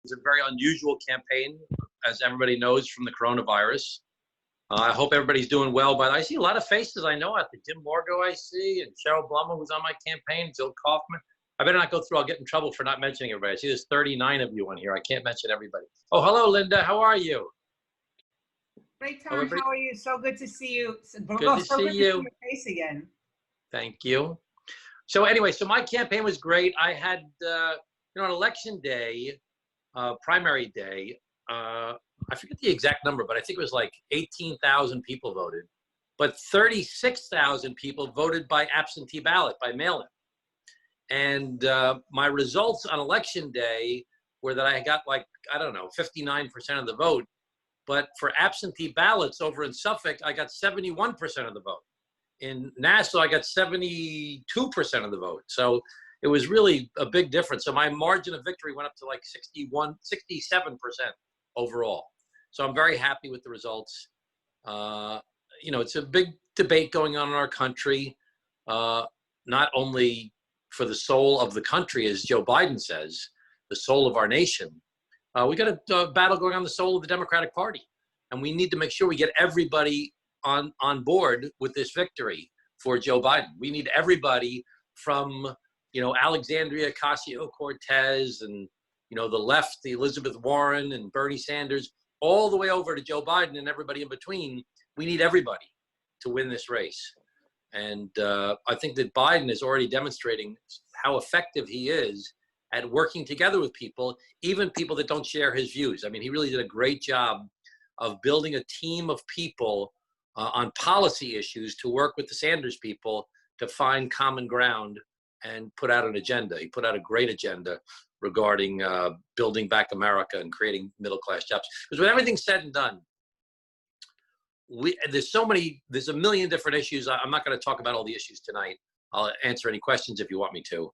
was a very unusual campaign, as everybody knows, from the coronavirus. I hope everybody's doing well, but I see a lot of faces I know out there. Jim Morgo I see, and Cheryl Blummer, who's on my campaign, Jill Kaufman. I better not go through. I'll get in trouble for not mentioning everybody. I see there's 39 of you on here. I can't mention everybody. Oh, hello, Linda. How are you? Great, Tom. How are you? So good to see you. Good to see you. Your face again. Thank you. So anyway, so my campaign was great. I had, on election day, primary day, I forget the exact number, but I think it was like 18,000 people voted. But 36,000 people voted by absentee ballot, by mail-in. And my results on election day were that I got 59% of the vote. But for absentee ballots over in Suffolk, I got 71% of the vote. In Nassau, I got 72% of the vote. So it was really a big difference. So my margin of victory went up to like 67% overall. So I'm very happy with the results. It's a big debate going on in our country, not only for the soul of the country, as Joe Biden says, the soul of our nation. We got a battle going on the soul of the Democratic Party. And we need to make sure we get everybody on board with this victory for Joe Biden. We need everybody from, Alexandria Ocasio-Cortez and, the left, the Elizabeth Warren and Bernie Sanders, all the way over to Joe Biden and everybody in between. We need everybody to win this race. And I think that Biden is already demonstrating how effective he is at working together with people, even people that don't share his views. I mean, he really did a great job of building a team of people on policy issues to work with the Sanders people to find common ground and put out an agenda. He put out a great agenda regarding building back America and creating middle-class jobs. Because when everything's said and done, there's a million different issues. I'm not going to talk about all the issues tonight. I'll answer any questions if you want me to.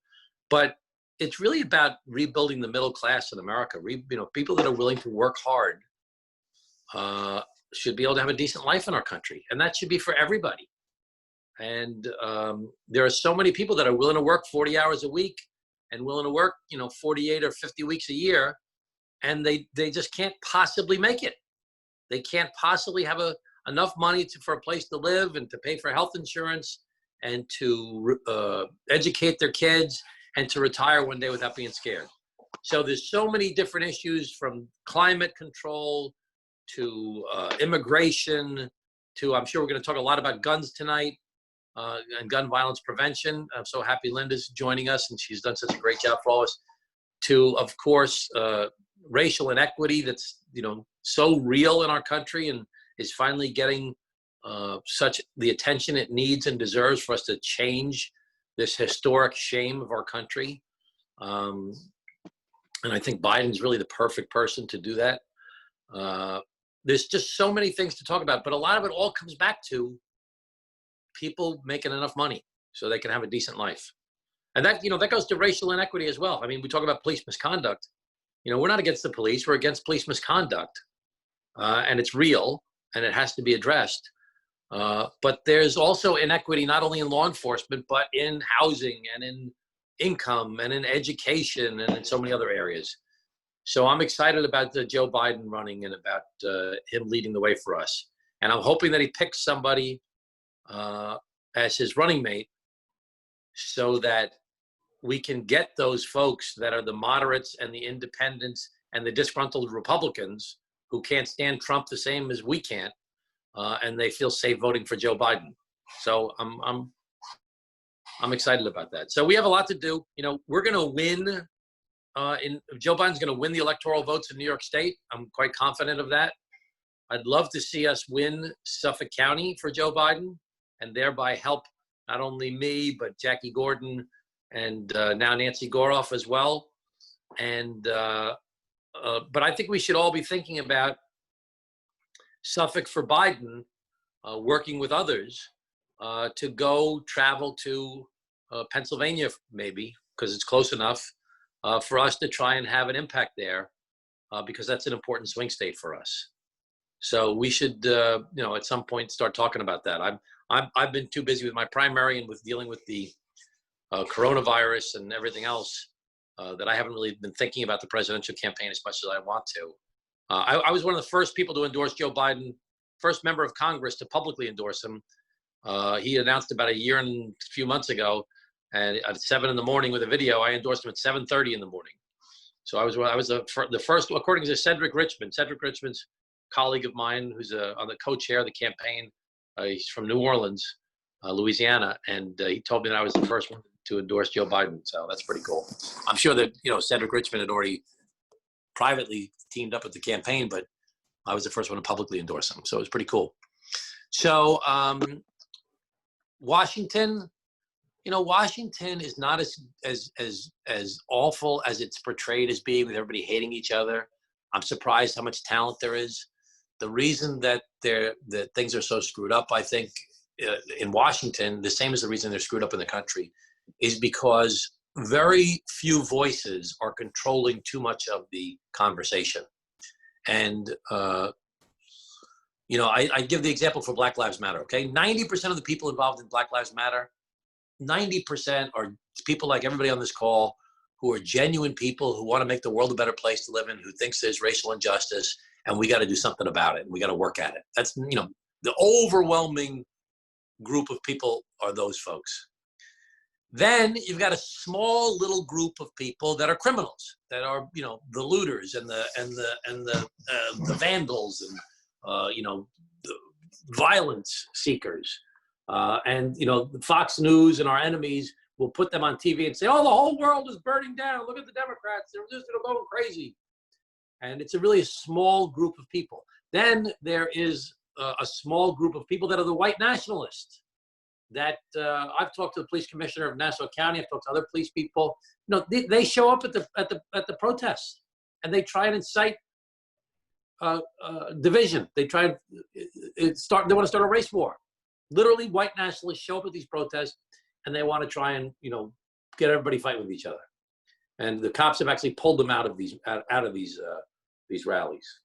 But it's really about rebuilding the middle class in America. People that are willing to work hard should be able to have a decent life in our country. And that should be for everybody. And there are so many people that are willing to work 40 hours a week and willing to work, 48 or 50 weeks a year. And they just can't possibly make it. They can't possibly have enough money for a place to live and to pay for health insurance and to educate their kids and to retire one day without being scared. So there's so many different issues, from climate control to immigration to, I'm sure we're going to talk a lot about guns tonight and gun violence prevention. I'm so happy Linda's joining us, and she's done such a great job for all of us. To, of course, racial inequity that's, so real in our country and is finally getting such the attention it needs and deserves for us to change this historic shame of our country. And I think Biden's really the perfect person to do that. There's just so many things to talk about, but a lot of it all comes back to people making enough money so they can have a decent life. And that, that goes to racial inequity as well. I mean, we talk about police misconduct. We're not against the police, we're against police misconduct. And it's real and it has to be addressed. But there's also inequity, not only in law enforcement, but in housing and in income and in education and in so many other areas. So I'm excited about Joe Biden running and about him leading the way for us. And I'm hoping that he picks somebody as his running mate so that we can get those folks that are the moderates and the independents and the disgruntled Republicans who can't stand Trump the same as we can't, and they feel safe voting for Joe Biden. So I'm excited about that. So we have a lot to do. We're going to win. Joe Biden's going to win the electoral votes in New York State. I'm quite confident of that. I'd love to see us win Suffolk County for Joe Biden and thereby help not only me, but Jackie Gordon and now Nancy Goroff as well. And but I think we should all be thinking about Suffolk for Biden, working with others to go travel to Pennsylvania, maybe, because it's close enough for us to try and have an impact there, because that's an important swing state for us. So we should, at some point start talking about that. I've been too busy with my primary and with dealing with the coronavirus and everything else that I haven't really been thinking about the presidential campaign as much as I want to. I was one of the first people to endorse Joe Biden, first member of Congress to publicly endorse him. He announced about a year and a few months ago, and at 7 in the morning with a video, I endorsed him at 7:30 in the morning. So I was the first, according to Cedric Richmond's colleague of mine, who's on the co-chair of the campaign. He's from New Orleans, Louisiana, and he told me that I was the first one to endorse Joe Biden. So that's pretty cool. I'm sure that Cedric Richmond had already privately teamed up with the campaign, but I was the first one to publicly endorse him. So it was pretty cool. So Washington. Washington is not as awful as it's portrayed as being, with everybody hating each other. I'm surprised how much talent there is. The reason that things are so screwed up, I think, in Washington, the same as the reason they're screwed up in the country, is because very few voices are controlling too much of the conversation. And I give the example for Black Lives Matter. Okay, 90% of the people involved in Black Lives Matter, 90% are people like everybody on this call who are genuine people who want to make the world a better place to live in, who thinks there's racial injustice, and we got to do something about it. We got to work at it. That's, the overwhelming group of people are those folks. Then you've got a small little group of people that are criminals, that are, the looters and the vandals and, the violence seekers. And Fox News and our enemies will put them on TV and say, "Oh, the whole world is burning down. Look at the Democrats; they're going crazy." And it's really a small group of people. Then there is a small group of people that are the white nationalists. That I've talked to the police commissioner of Nassau County. I've talked to other police people. They show up at the protests, and they try and incite division. They try and They want to start a race war. Literally, white nationalists show up at these protests, and they want to try and get everybody fighting with each other. And the cops have actually pulled them out of these rallies.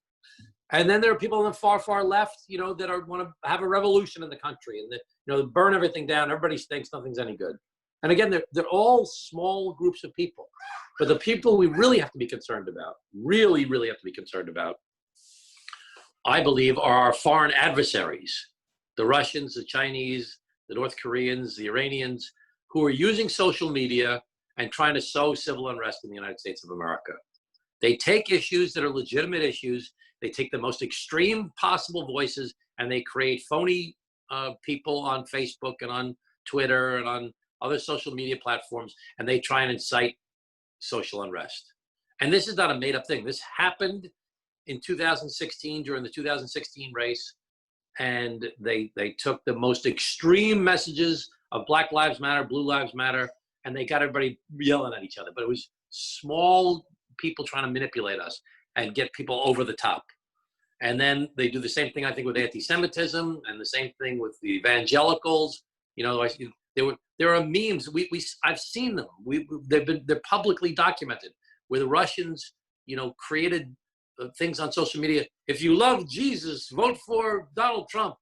And then there are people on the far left, that want to have a revolution in the country and that burn everything down. Everybody thinks nothing's any good. And again, they're all small groups of people. But the people we really have to be concerned about, really have to be concerned about, I believe, are our foreign adversaries. The Russians, the Chinese, the North Koreans, the Iranians, who are using social media and trying to sow civil unrest in the United States of America. They take issues that are legitimate issues. They take the most extreme possible voices, and they create phony people on Facebook and on Twitter and on other social media platforms, and they try and incite social unrest. And this is not a made-up thing. This happened in 2016 during the 2016 race. And they took the most extreme messages of Black Lives Matter, Blue Lives Matter, and they got everybody yelling at each other. But it was small people trying to manipulate us and get people over the top. And then they do the same thing, I think, with anti-Semitism, and the same thing with the evangelicals. There are memes. I've seen them. They're publicly documented, where the Russians, created things on social media. If you love Jesus, vote for Donald Trump.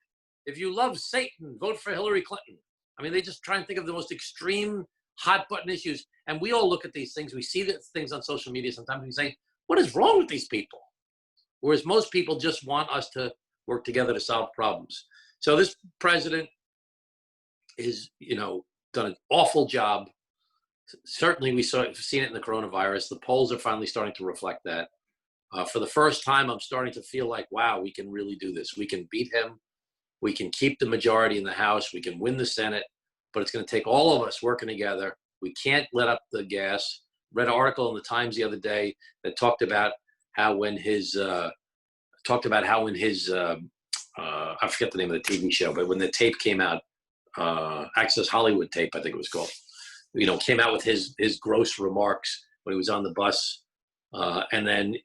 If you love Satan, vote for Hillary Clinton. I mean, they just try and think of the most extreme hot button issues. And we all look at these things. We see the things on social media sometimes, and we say, what is wrong with these people? Whereas most people just want us to work together to solve problems. So this president is, done an awful job. Certainly we've seen it in the coronavirus. The polls are finally starting to reflect that. For the first time, I'm starting to feel like, wow, we can really do this. We can beat him. We can keep the majority in the House. We can win the Senate. But it's going to take all of us working together. We can't let up the gas. Read an article in the Times the other day that talked about how when his I forget the name of the TV show, but when the tape came out, Access Hollywood tape, I think it was called, came out with his gross remarks when he was on the bus. And then,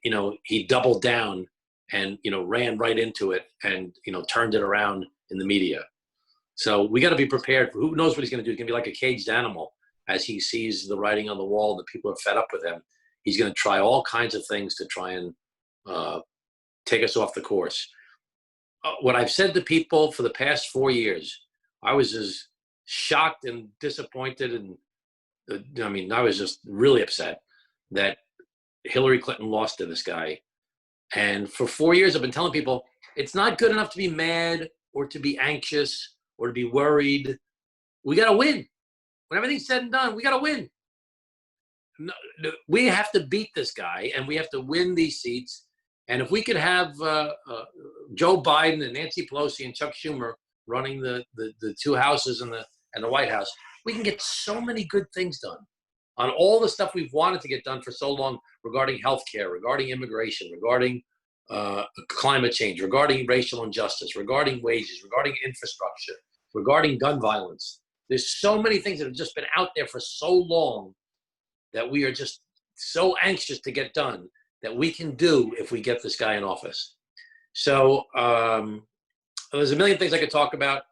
he doubled down and, ran right into it and, turned it around in the media. So we got to be prepared for who knows what he's going to do. He's going to be like a caged animal as he sees the writing on the wall. The people are fed up with him. He's going to try all kinds of things to try and take us off the course. What I've said to people for the past 4 years, I was as shocked and disappointed. And I was just really upset. that Hillary Clinton lost to this guy. And for 4 years, I've been telling people, it's not good enough to be mad or to be anxious or to be worried. We got to win. When everything's said and done, we got to win. No, we have to beat this guy, and we have to win these seats. And if we could have Joe Biden and Nancy Pelosi and Chuck Schumer running the two houses and the White House, we can get so many good things done on all the stuff we've wanted to get done for so long regarding healthcare, regarding immigration, regarding climate change, regarding racial injustice, regarding wages, regarding infrastructure, regarding gun violence. There's so many things that have just been out there for so long that we are just so anxious to get done that we can do if we get this guy in office. So there's a million things I could talk about,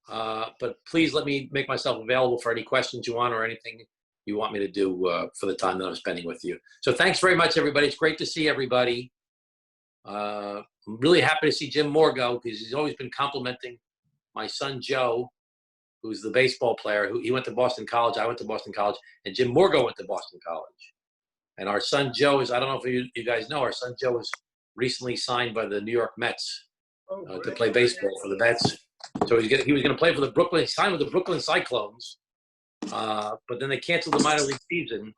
but please let me make myself available for any questions you want or anything you want me to do for the time that I'm spending with you. So thanks very much, everybody. It's great to see everybody. I'm really happy to see Jim Morgo because he's always been complimenting my son, Joe, who's the baseball player. He went to Boston College. I went to Boston College. And Jim Morgo went to Boston College. And our son, Joe, I don't know if you guys know, our son, Joe, was recently signed by the New York Mets to play baseball for the Mets. So he was going to play for the Brooklyn, signed with the Brooklyn Cyclones. But then they canceled the minor league season.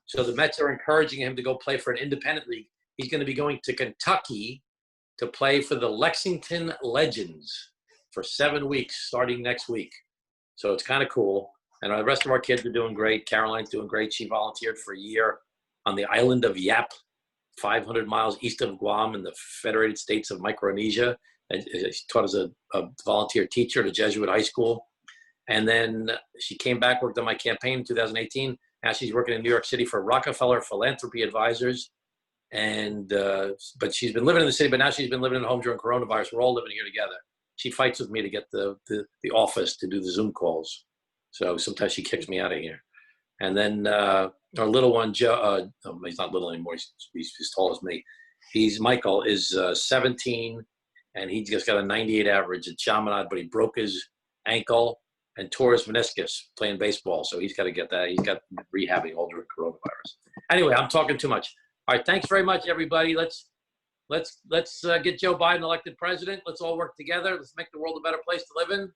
So the Mets are encouraging him to go play for an independent league. He's going to be going to Kentucky to play for the Lexington Legends for 7 weeks starting next week. So it's kind of cool. And the rest of our kids are doing great. Caroline's doing great. She volunteered for a year on the island of Yap, 500 miles east of Guam in the Federated States of Micronesia. And she taught as a volunteer teacher at a Jesuit high school. And then she came back, worked on my campaign in 2018. Now she's working in New York City for Rockefeller Philanthropy Advisors. And but she's been living in the city, but now she's been living at home during coronavirus. We're all living here together. She fights with me to get the office to do the Zoom calls. So sometimes she kicks me out of here. And then our little one, Joe, he's not little anymore. He's as tall as me. Michael is 17, and he just got a 98 average at Chaminade, but he broke his ankle and tore his meniscus playing baseball. So he's got to get that. He's got rehabbing all during coronavirus. Anyway, I'm talking too much. All right, thanks very much, everybody. Let's get Joe Biden elected president. Let's all work together. Let's make the world a better place to live in.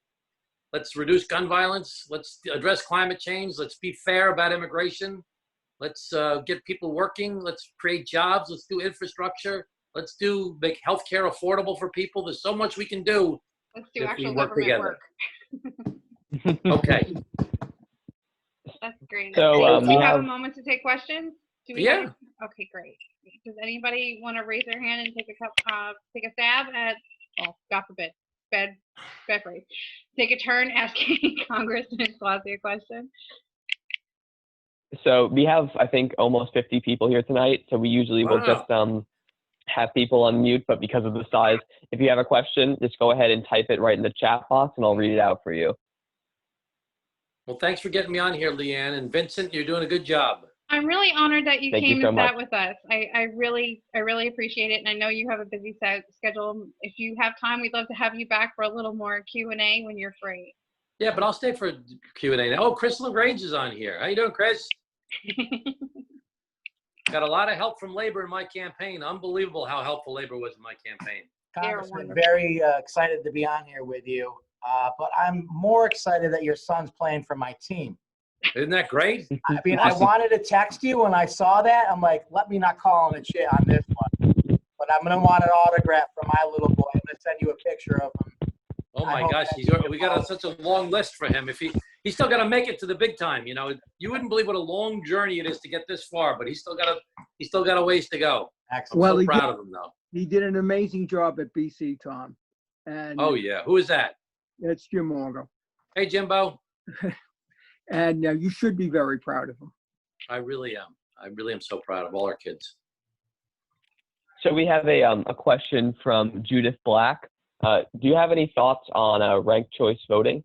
Let's reduce gun violence. Let's address climate change. Let's be fair about immigration. Let's get people working. Let's create jobs. Let's do infrastructure. Let's make healthcare affordable for people. There's so much we can do. Let's do if actual we work government together. work. Okay. That's great. So Do we you have have a moment to take questions? Do we Yeah. have- okay, great. Does anybody want to raise their hand and take a stab at? Oh, God forbid, bad phrase. Take a turn asking Congressman Clausy a question. So we have, I think, almost 50 people here tonight. So we usually will just have people unmute, but because of the size, if you have a question, just go ahead and type it right in the chat box, and I'll read it out for you. Well, thanks for getting me on here, Leanne. And Vincent, you're doing a good job. I'm really honored that you Thank came you so and sat much. with us. I really appreciate it, and I know you have a busy schedule. If you have time, we'd love to have you back for a little more Q&A when you're free. Yeah, but I'll stay for Q&A now. Oh, Chris LaGrange is on here. How you doing, Chris? Got a lot of help from labor in my campaign. Unbelievable how helpful labor was in my campaign. They're Congressman, wonderful. very excited to be on here with you. But I'm more excited that your son's playing for my team. Isn't that great? I mean, I wanted to text you when I saw that. I'm like, let me not call him and shit on this one. But I'm going to want an autograph from my little boy. I'm going to send you a picture of him. Oh I my hope gosh, that- we got such a long list for him. If he's still got to make it to the big time, you know. You wouldn't believe what a long journey it is to get this far, but he's still got a ways to go. I'm Excellent. Well, so he proud of him, though. He did an amazing job at BC, Tom. And Oh yeah, who is that? it's Jim Morgan. Hey, Jimbo. And you should be very proud of him. I really am. I really am so proud of all our kids. So we have a question from Judith Black. Do you have any thoughts on ranked choice voting?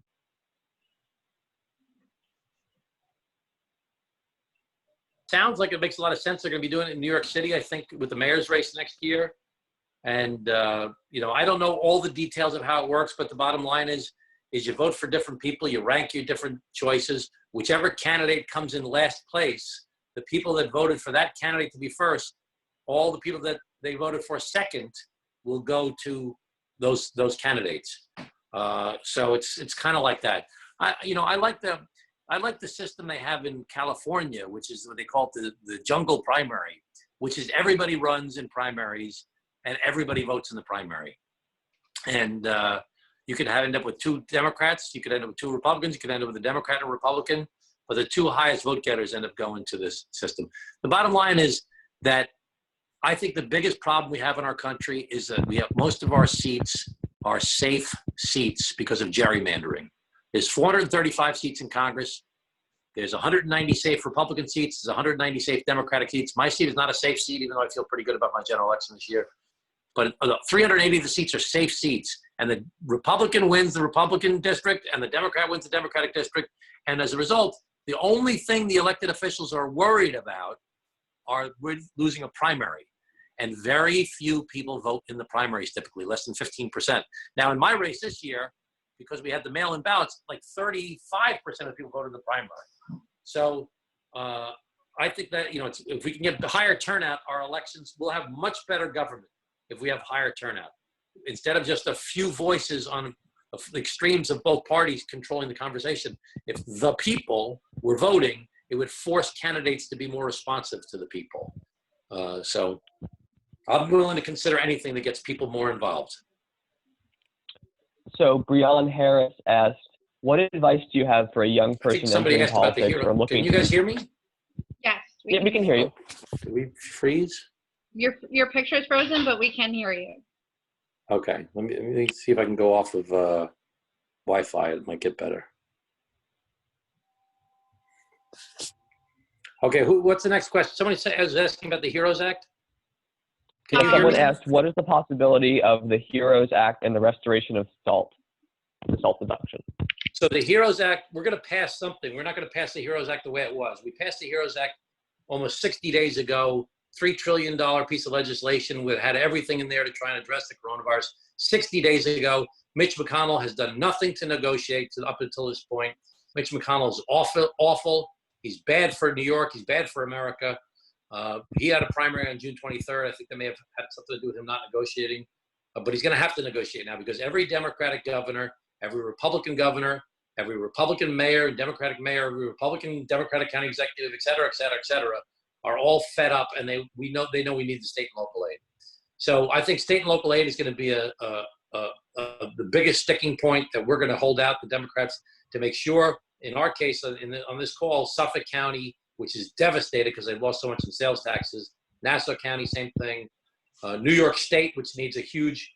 Sounds like it makes a lot of sense. They're going to be doing it in New York City, I think, with the mayor's race next year. And, you know, I don't know all the details of how it works, but the bottom line is you vote for different people, you rank your different choices. Whichever candidate comes in last place the people that voted for that candidate to be first, all the people that they voted for second will go to those candidates. So it's kind of like that. I like the system they have in California, which is what they call it the jungle primary, which is everybody runs in primaries and everybody votes in the primary. And you could end up with 2 Democrats, you could end up with 2 Republicans, you could end up with a Democrat and a Republican, but the 2 highest vote getters end up going to this system. The bottom line is that I think the biggest problem we have in our country is that we have most of our seats are safe seats because of gerrymandering. There's 435 seats in Congress. There's 190 safe Republican seats. There's 190 safe Democratic seats. My seat is not a safe seat, even though I feel pretty good about my general election this year. But 380 of the seats are safe seats. And the Republican wins the Republican district, and the Democrat wins the Democratic district. And as a result, the only thing the elected officials are worried about are we're losing a primary. And very few people vote in the primaries, typically, less than 15%. Now, in my race this year, because we had the mail-in ballots, like 35% of people voted in the primary. So I think that, if we can get higher turnout, our elections will have much better government if we have higher turnout. Instead of just a few voices on the extremes of both parties controlling the conversation, if the people were voting, it would force candidates to be more responsive to the people. So I'm willing to consider anything that gets people more involved. So Breon Harris asked, what advice do you have for a young I think person somebody entering asked about the politics or hero. looking? Can you guys hear me? Yes. Yeah, we can hear you. Did we freeze? Your picture is frozen, but we can hear you. Okay, let me see if I can go off of Wi-Fi. It might get better. Okay, what's the next question? Somebody was asking about the HEROES Act. Can you hear Someone me? asked, what is the possibility of the HEROES Act and the restoration of the SALT deduction? So the HEROES Act, we're going to pass something. We're not going to pass the HEROES Act the way it was. We passed the HEROES Act almost 60 days ago, $3 trillion piece of legislation that had everything in there to try and address the coronavirus. 60 days ago, Mitch McConnell has done nothing to negotiate up until this point. Mitch McConnell is awful. He's bad for New York. He's bad for America. He had a primary on June 23rd. I think that may have had something to do with him not negotiating. But he's going to have to negotiate now because every Democratic governor, every Republican governor, every Republican mayor, Democratic mayor, every Republican Democratic county executive, et cetera, are all fed up, and they know we need the state and local aid. So I think state and local aid is going to be the biggest sticking point that we're going to hold out the Democrats to make sure. In our case, on this call, Suffolk County, which is devastated because they've lost so much in sales taxes. Nassau County, same thing. New York State, which needs a huge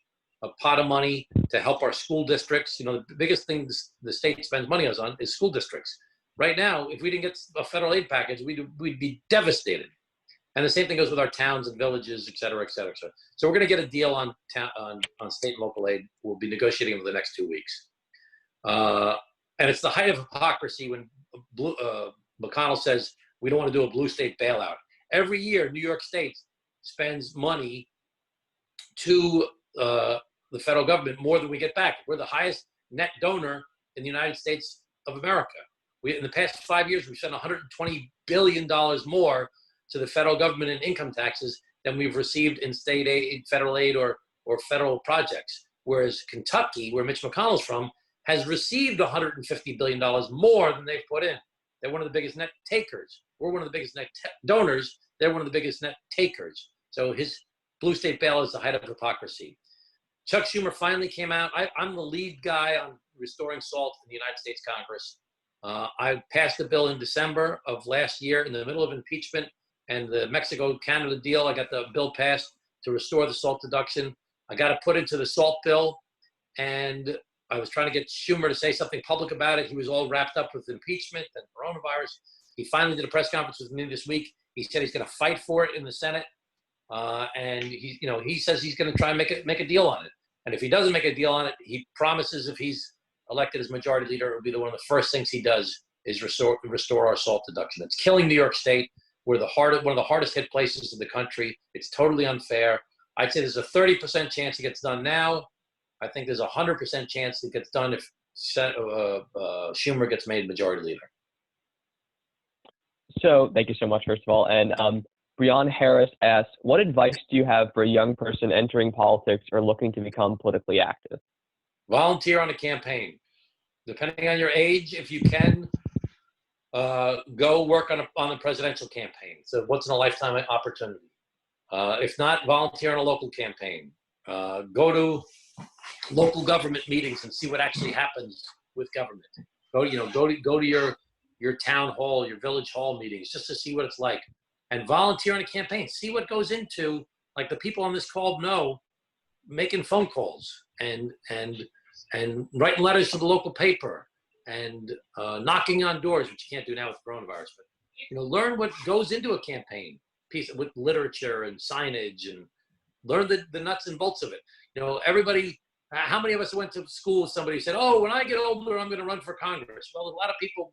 pot of money to help our school districts. The biggest thing the state spends money on is school districts. Right now, if we didn't get a federal aid package, we'd be devastated. And the same thing goes with our towns and villages, et cetera, et cetera, et cetera. So we're going to get a deal on state and local aid. We'll be negotiating over the next 2 weeks. And it's the height of hypocrisy when McConnell says we don't want to do a blue state bailout. Every year, New York State spends money to the federal government more than we get back. We're the highest net donor in the United States of America. In the past 5 years, we've spent $120 billion more to the federal government in income taxes than we've received in state aid, federal aid, or federal projects. Whereas Kentucky, where Mitch McConnell's from, has received $150 billion more than they've put in. They're one of the biggest net takers. We're one of the biggest net donors. They're one of the biggest net takers. So his blue state bail is the height of hypocrisy. Chuck Schumer finally came out. I'm the lead guy on restoring SALT in the United States Congress. I passed a bill in December of last year in the middle of impeachment and the Mexico-Canada deal. I got the bill passed to restore the SALT deduction. I got it put into the SALT bill, and I was trying to get Schumer to say something public about it. He was all wrapped up with impeachment and coronavirus. He finally did a press conference with me this week. He said he's going to fight for it in the Senate, and he says he's going to try and make a deal on it. And if he doesn't make a deal on it, he promises if he's elected as majority leader, it will be one of the first things he does is restore our SALT deduction. It's killing New York State. We're one of the hardest hit places in the country. It's totally unfair. I'd say there's a 30% chance it gets done now. I think there's a 100% chance it gets done if Schumer gets made majority leader. So thank you so much, first of all. And Breon Harris asks, what advice do you have for a young person entering politics or looking to become politically active? Volunteer on a campaign. Depending on your age, if you can, go work on a presidential campaign. So once in a lifetime opportunity. If not, volunteer on a local campaign. Go to local government meetings and see what actually happens with government. Go to your town hall, your village hall meetings, just to see what it's like. And volunteer on a campaign. See what goes into, like the people on this call know, making phone calls and writing letters to the local paper and knocking on doors, which you can't do now with coronavirus. But learn what goes into a campaign piece with literature and signage, and learn the nuts and bolts of it. Everybody. How many of us went to school with somebody who said, "Oh, when I get older, I'm going to run for Congress"? Well, a lot of people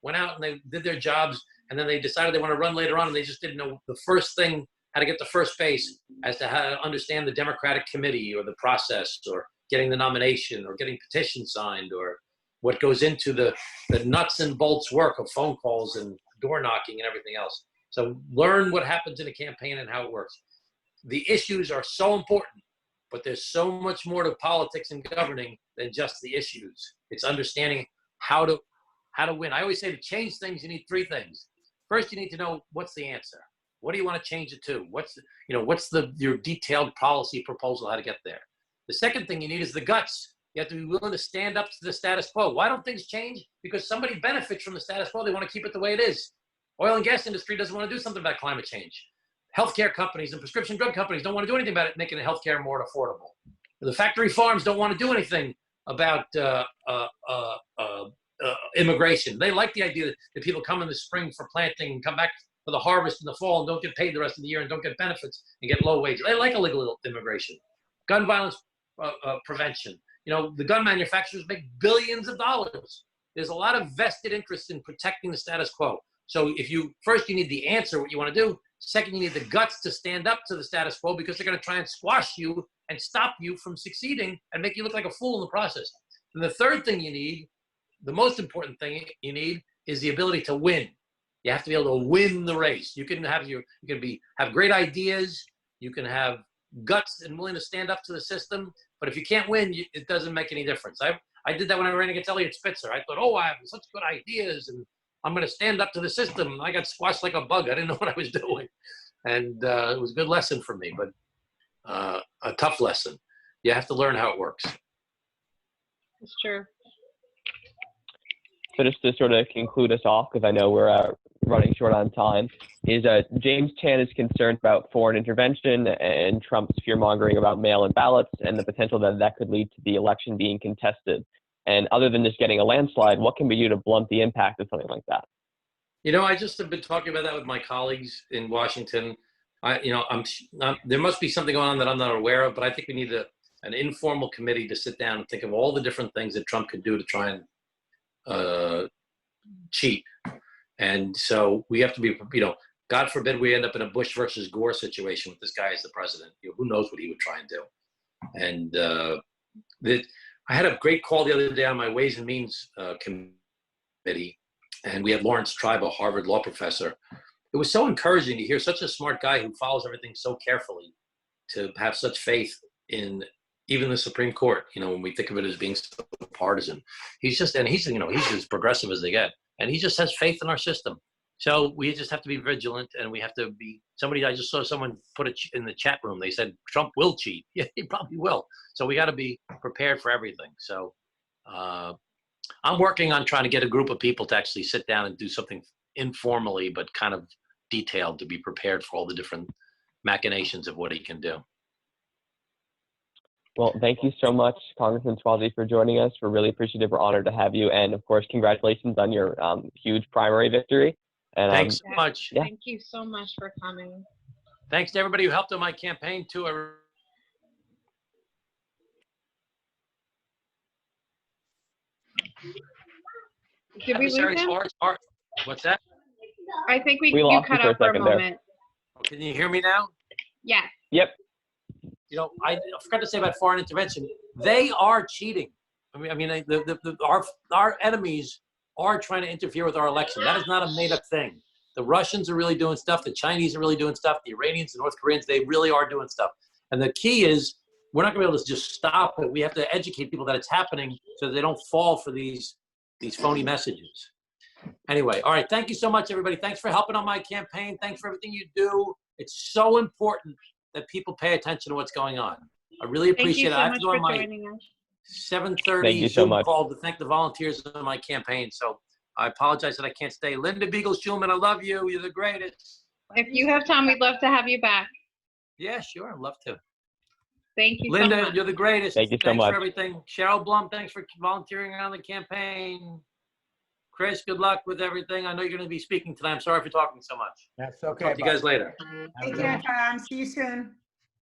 went out and they did their jobs, and then they decided they want to run later on, and they just didn't know the first thing, how to get to first base, as to how to understand the Democratic committee or the process, or getting the nomination, or getting petitions signed, or what goes into the nuts and bolts work of phone calls and door knocking and everything else. So learn what happens in a campaign and how it works. The issues are so important, but there's so much more to politics and governing than just the issues. It's understanding how to win. I always say, to change things, you need three things. First, you need to know what's the answer. What do you want to change it to? What's your detailed policy proposal, how to get there? The second thing you need is the guts. You have to be willing to stand up to the status quo. Why don't things change? Because somebody benefits from the status quo. They want to keep it the way it is. Oil and gas industry doesn't want to do something about climate change. Healthcare companies and prescription drug companies don't want to do anything about it, making healthcare more affordable. The factory farms don't want to do anything about immigration. They like the idea that people come in the spring for planting and come back for the harvest in the fall and don't get paid the rest of the year and don't get benefits and get low wages. They like illegal immigration. Gun violence prevention. The gun manufacturers make billions of dollars. There's a lot of vested interest in protecting the status quo. So first you need the answer, what you want to do. Second, you need the guts to stand up to the status quo, because they're going to try and squash you and stop you from succeeding and make you look like a fool in the process. And the third thing you need, the most important thing you need, is the ability to win. You have to be able to win the race. You can have great ideas. You can have guts and willing to stand up to the system. But if you can't win, it doesn't make any difference. I did that when I ran against Elliot Spitzer. I thought, I have such good ideas and I'm going to stand up to the system. I got squashed like a bug. I didn't know what I was doing. And it was a good lesson for me, but a tough lesson. You have to learn how it works. It's true. So just to sort of conclude us off, because I know we're running short on time, is James Chan is concerned about foreign intervention and Trump's fear-mongering about mail-in ballots and the potential that could lead to the election being contested. And other than just getting a landslide, what can we do to blunt the impact of something like that? I just have been talking about that with my colleagues in Washington. There must be something going on that I'm not aware of, but I think we need an informal committee to sit down and think of all the different things that Trump could do to try and cheat. And so we have to be, God forbid we end up in a Bush versus Gore situation with this guy as the president. Who knows what he would try and do. And I had a great call the other day on my Ways and Means committee, and we had Lawrence Tribe, a Harvard law professor. It was so encouraging to hear such a smart guy who follows everything so carefully, to have such faith in even the Supreme Court. When we think of it as being so partisan, he's as progressive as they get, and he just has faith in our system. So we just have to be vigilant, and we have to be I just saw someone put it in the chat room. They said Trump will cheat. Yeah, he probably will. So we got to be prepared for everything. So I'm working on trying to get a group of people to actually sit down and do something informally, but kind of detailed, to be prepared for all the different machinations of what he can do. Well, thank you so much, Congressman Suozzi, for joining us. We're really appreciative. We're honored to have you. And of course, congratulations on your huge primary victory. And thanks so much. Yeah. Thank you so much for coming. Thanks to everybody who helped on my campaign too. Did we lose him? What's that? I think you cut out for a moment. Can you hear me now? Yes. Yep. I forgot to say about foreign intervention. They are cheating. Our enemies are trying to interfere with our election. That is not a made-up thing. The Russians are really doing stuff. The Chinese are really doing stuff. The Iranians, the North Koreans, they really are doing stuff. And the key is we're not going to be able to just stop it. We have to educate people that it's happening so they don't fall for these phony messages. Anyway, all right. Thank you so much, everybody. Thanks for helping on my campaign. Thanks for everything you do. It's so important that people pay attention to what's going on. I really appreciate it. I have to go on my 7:30 Zoom call to thank the volunteers on my campaign. So I apologize that I can't stay. Linda Beagle-Schulman, I love you. You're the greatest. If you have time, we'd love to have you back. Yeah, sure. I'd love to. Thank you Linda, so much. you're the greatest. Thank you so thanks much for everything. Cheryl Blum, thanks for volunteering on the campaign. Chris, good luck with everything. I know you're going to be speaking tonight. I'm sorry for talking so much. That's okay. Talk to you guys later. Take care, Tom. See you soon.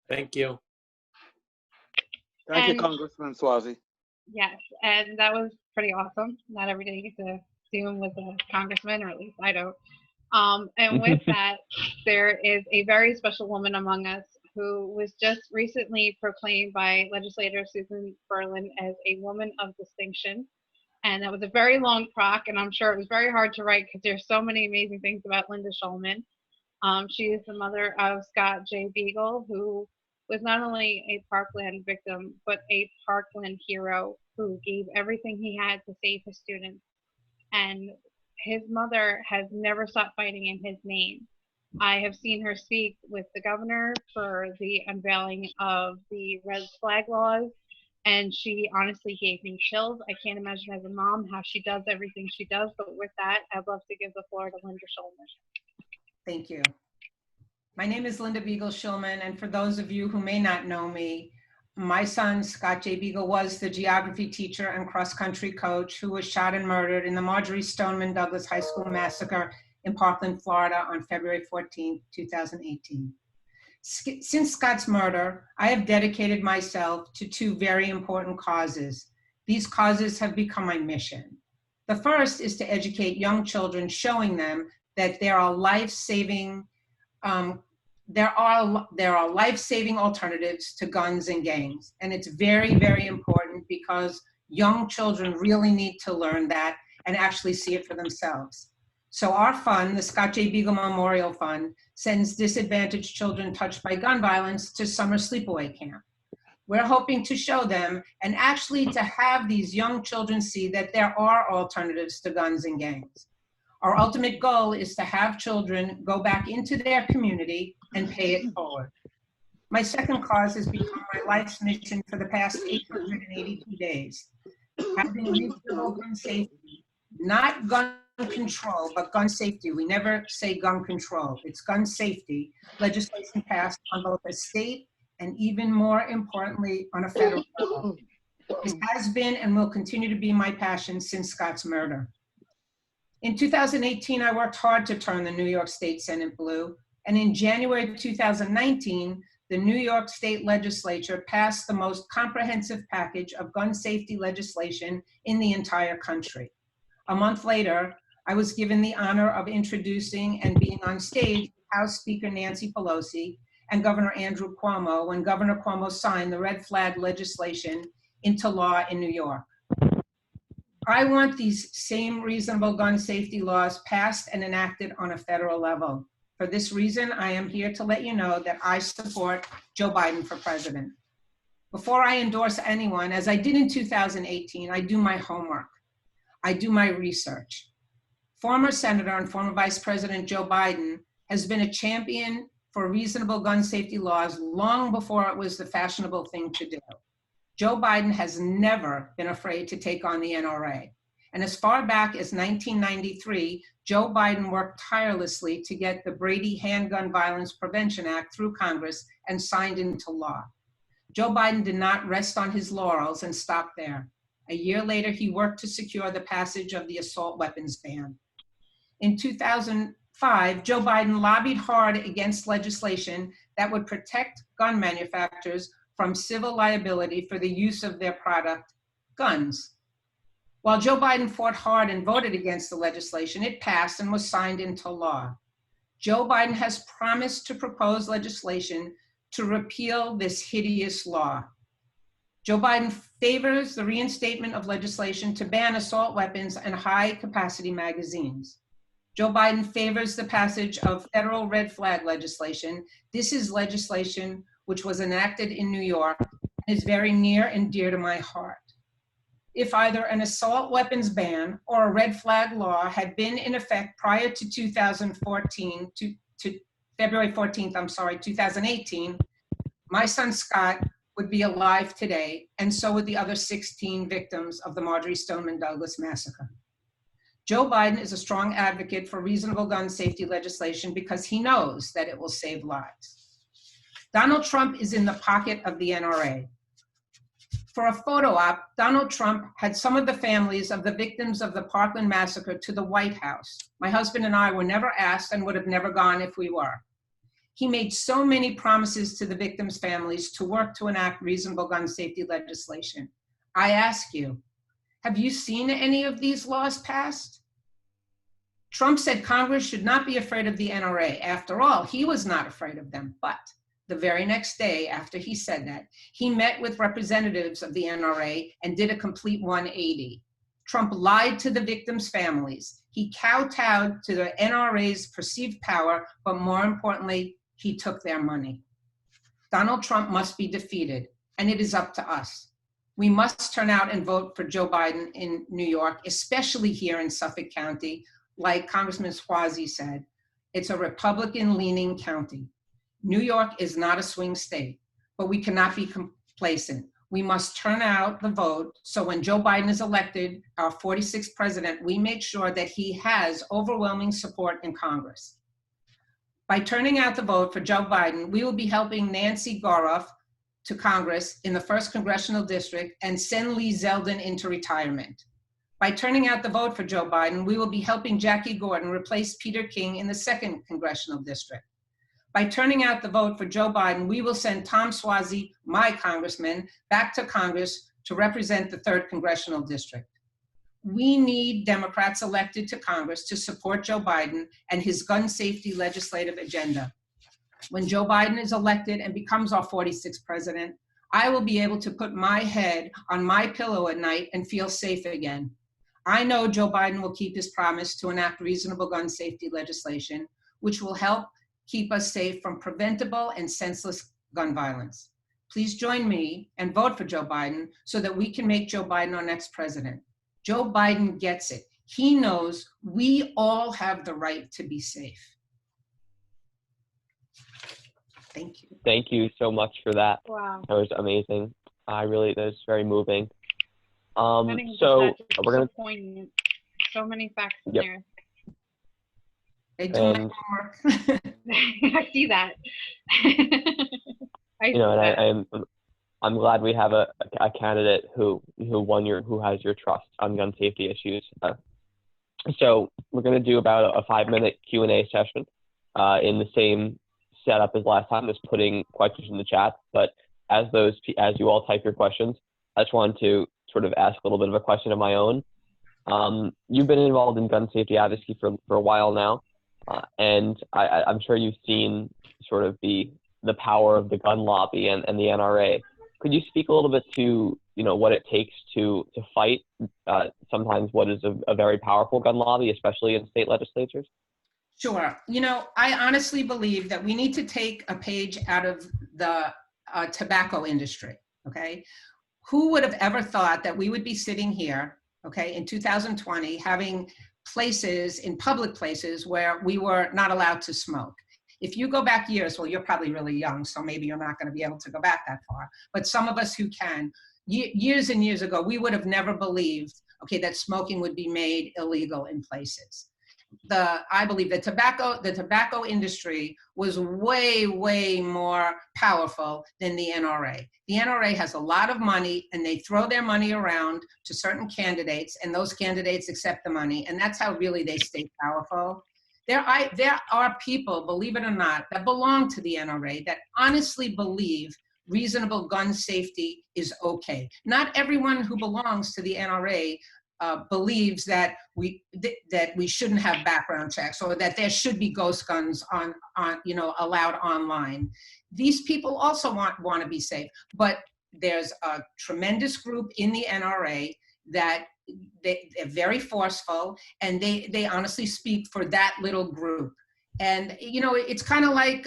Thank you. Thank you, And- Congressman Swazi. Yes, and that was pretty awesome. Not every day you get to Zoom with a congressman, or at least I don't. And with that, there is a very special woman among us who was just recently proclaimed by legislator Susan Berlin as a woman of distinction. And that was a very long proc, and I'm sure it was very hard to write because there's so many amazing things about Linda Schulman. She is the mother of Scott J. Beagle, who was not only a Parkland victim, but a Parkland hero who gave everything he had to save his students. And his mother has never stopped fighting in his name. I have seen her speak with the governor for the unveiling of the red flag laws, and she honestly gave me chills. I can't imagine as a mom how she does everything she does, but with that, I'd love to give the floor to Linda Schulman. Thank you. My name is Linda Beagle-Schulman, and for those of you who may not know me, my son, Scott J. Beagle, was the geography teacher and cross-country coach who was shot and murdered in the Marjorie Stoneman Douglas High School massacre in Parkland, Florida on February 14, 2018. Since Scott's murder, I have dedicated myself to two very important causes. These causes have become my mission. The first is to educate young children, showing them that there are life-saving life-saving alternatives to guns and gangs. And it's very, very important because young children really need to learn that and actually see it for themselves. So our fund, the Scott J. Beagle Memorial Fund, sends disadvantaged children touched by gun violence to summer sleepaway camp. We're hoping to show them and actually to have these young children see that there are alternatives to guns and gangs. Our ultimate goal is to have children go back into their community and pay it forward. My second cause has become my life's mission for the past 882 days. Having reasonable gun safety, not gun control, but gun safety. We never say gun control. It's gun safety. Legislation passed on both a state and even more importantly on a federal level. This has been and will continue to be my passion since Scott's murder. In 2018, I worked hard to turn the New York State Senate blue, and in January 2019, the New York State Legislature passed the most comprehensive package of gun safety legislation in the entire country. A month later, I was given the honor of introducing and being on stage with House Speaker Nancy Pelosi and Governor Andrew Cuomo when Governor Cuomo signed the red flag legislation into law in New York. I want these same reasonable gun safety laws passed and enacted on a federal level. For this reason, I am here to let you know that I support Joe Biden for president. Before I endorse anyone, as I did in 2018, I do my homework. I do my research. Former Senator and former Vice President Joe Biden has been a champion for reasonable gun safety laws long before it was the fashionable thing to do. Joe Biden has never been afraid to take on the NRA. And as far back as 1993, Joe Biden worked tirelessly to get the Brady Handgun Violence Prevention Act through Congress and signed into law. Joe Biden did not rest on his laurels and stop there. A year later, he worked to secure the passage of the assault weapons ban. In 2005, Joe Biden lobbied hard against legislation that would protect gun manufacturers from civil liability for the use of their product, guns. While Joe Biden fought hard and voted against the legislation, it passed and was signed into law. Joe Biden has promised to propose legislation to repeal this hideous law. Joe Biden favors the reinstatement of legislation to ban assault weapons and high-capacity magazines. Joe Biden favors the passage of federal red flag legislation. This is legislation which was enacted in New York and is very near and dear to my heart. If either an assault weapons ban or a red flag law had been in effect prior to 2014, to February 14th, 2018, my son Scott would be alive today, and so would the other 16 victims of the Marjory Stoneman Douglas massacre. Joe Biden is a strong advocate for reasonable gun safety legislation because he knows that it will save lives. Donald Trump is in the pocket of the NRA. For a photo op, Donald Trump had some of the families of the victims of the Parkland massacre to the White House. My husband and I were never asked and would have never gone if we were. He made so many promises to the victims' families to work to enact reasonable gun safety legislation. I ask you, have you seen any of these laws passed? Trump said Congress should not be afraid of the NRA. After all, he was not afraid of them, but the very next day after he said that, he met with representatives of the NRA and did a complete 180. Trump lied to the victims' families. He kowtowed to the NRA's perceived power, but more importantly, he took their money. Donald Trump must be defeated, and it is up to us. We must turn out and vote for Joe Biden in New York, especially here in Suffolk County. Like Congressman Suozzi said, it's a Republican-leaning county. New York is not a swing state, but we cannot be complacent. We must turn out the vote so when Joe Biden is elected, our 46th president, we make sure that he has overwhelming support in Congress. By turning out the vote for Joe Biden, we will be helping Nancy Goroff to Congress in the 1st Congressional District and send Lee Zeldin into retirement. By turning out the vote for Joe Biden, we will be helping Jackie Gordon replace Peter King in the 2nd Congressional District. By turning out the vote for Joe Biden, we will send Tom Suozzi, my congressman, back to Congress to represent the 3rd Congressional District. We need Democrats elected to Congress to support Joe Biden and his gun safety legislative agenda. When Joe Biden is elected and becomes our 46th president, I will be able to put my head on my pillow at night and feel safe again. I know Joe Biden will keep his promise to enact reasonable gun safety legislation, which will help keep us safe from preventable and senseless gun violence. Please join me and vote for Joe Biden so that we can make Joe Biden our next president. Joe Biden gets it. He knows we all have the right to be safe. Thank you. Thank you so much for that. Wow. That was amazing. That was very moving. I think So that's we're gonna. so poignant. So many facts in Yep. there. They do my And homework. I see that. I see that. and I'm glad we have a candidate who has your trust on gun safety issues. So we're going to do about a 5-minute Q&A session in the same setup as last time, just putting questions in the chat. But as you all type your questions, I just wanted to sort of ask a little bit of a question of my own. You've been involved in gun safety advocacy for a while now, and I'm sure you've seen sort of the power of the gun lobby and the NRA. Could you speak a little bit to what it takes to fight sometimes what is a very powerful gun lobby, especially in state legislatures? Sure. I honestly believe that we need to take a page out of the tobacco industry, okay? Who would have ever thought that we would be sitting here, okay, in 2020, having places, in public places, where we were not allowed to smoke? If you go back years, well, you're probably really young, so maybe you're not going to be able to go back that far. But some of us who can, years and years ago, we would have never believed, okay, that smoking would be made illegal in places. I believe the tobacco industry was way, way more powerful than the NRA. The NRA has a lot of money, and they throw their money around to certain candidates, and those candidates accept the money, and that's how really they stay powerful. There are people, believe it or not, that belong to the NRA that honestly believe reasonable gun safety is okay. Not everyone who belongs to the NRA believes that we shouldn't have background checks or that there should be ghost guns allowed online. These people also want to be safe, but there's a tremendous group in the NRA. that they're very forceful, and they honestly speak for that little group. And, you know, it's kind of like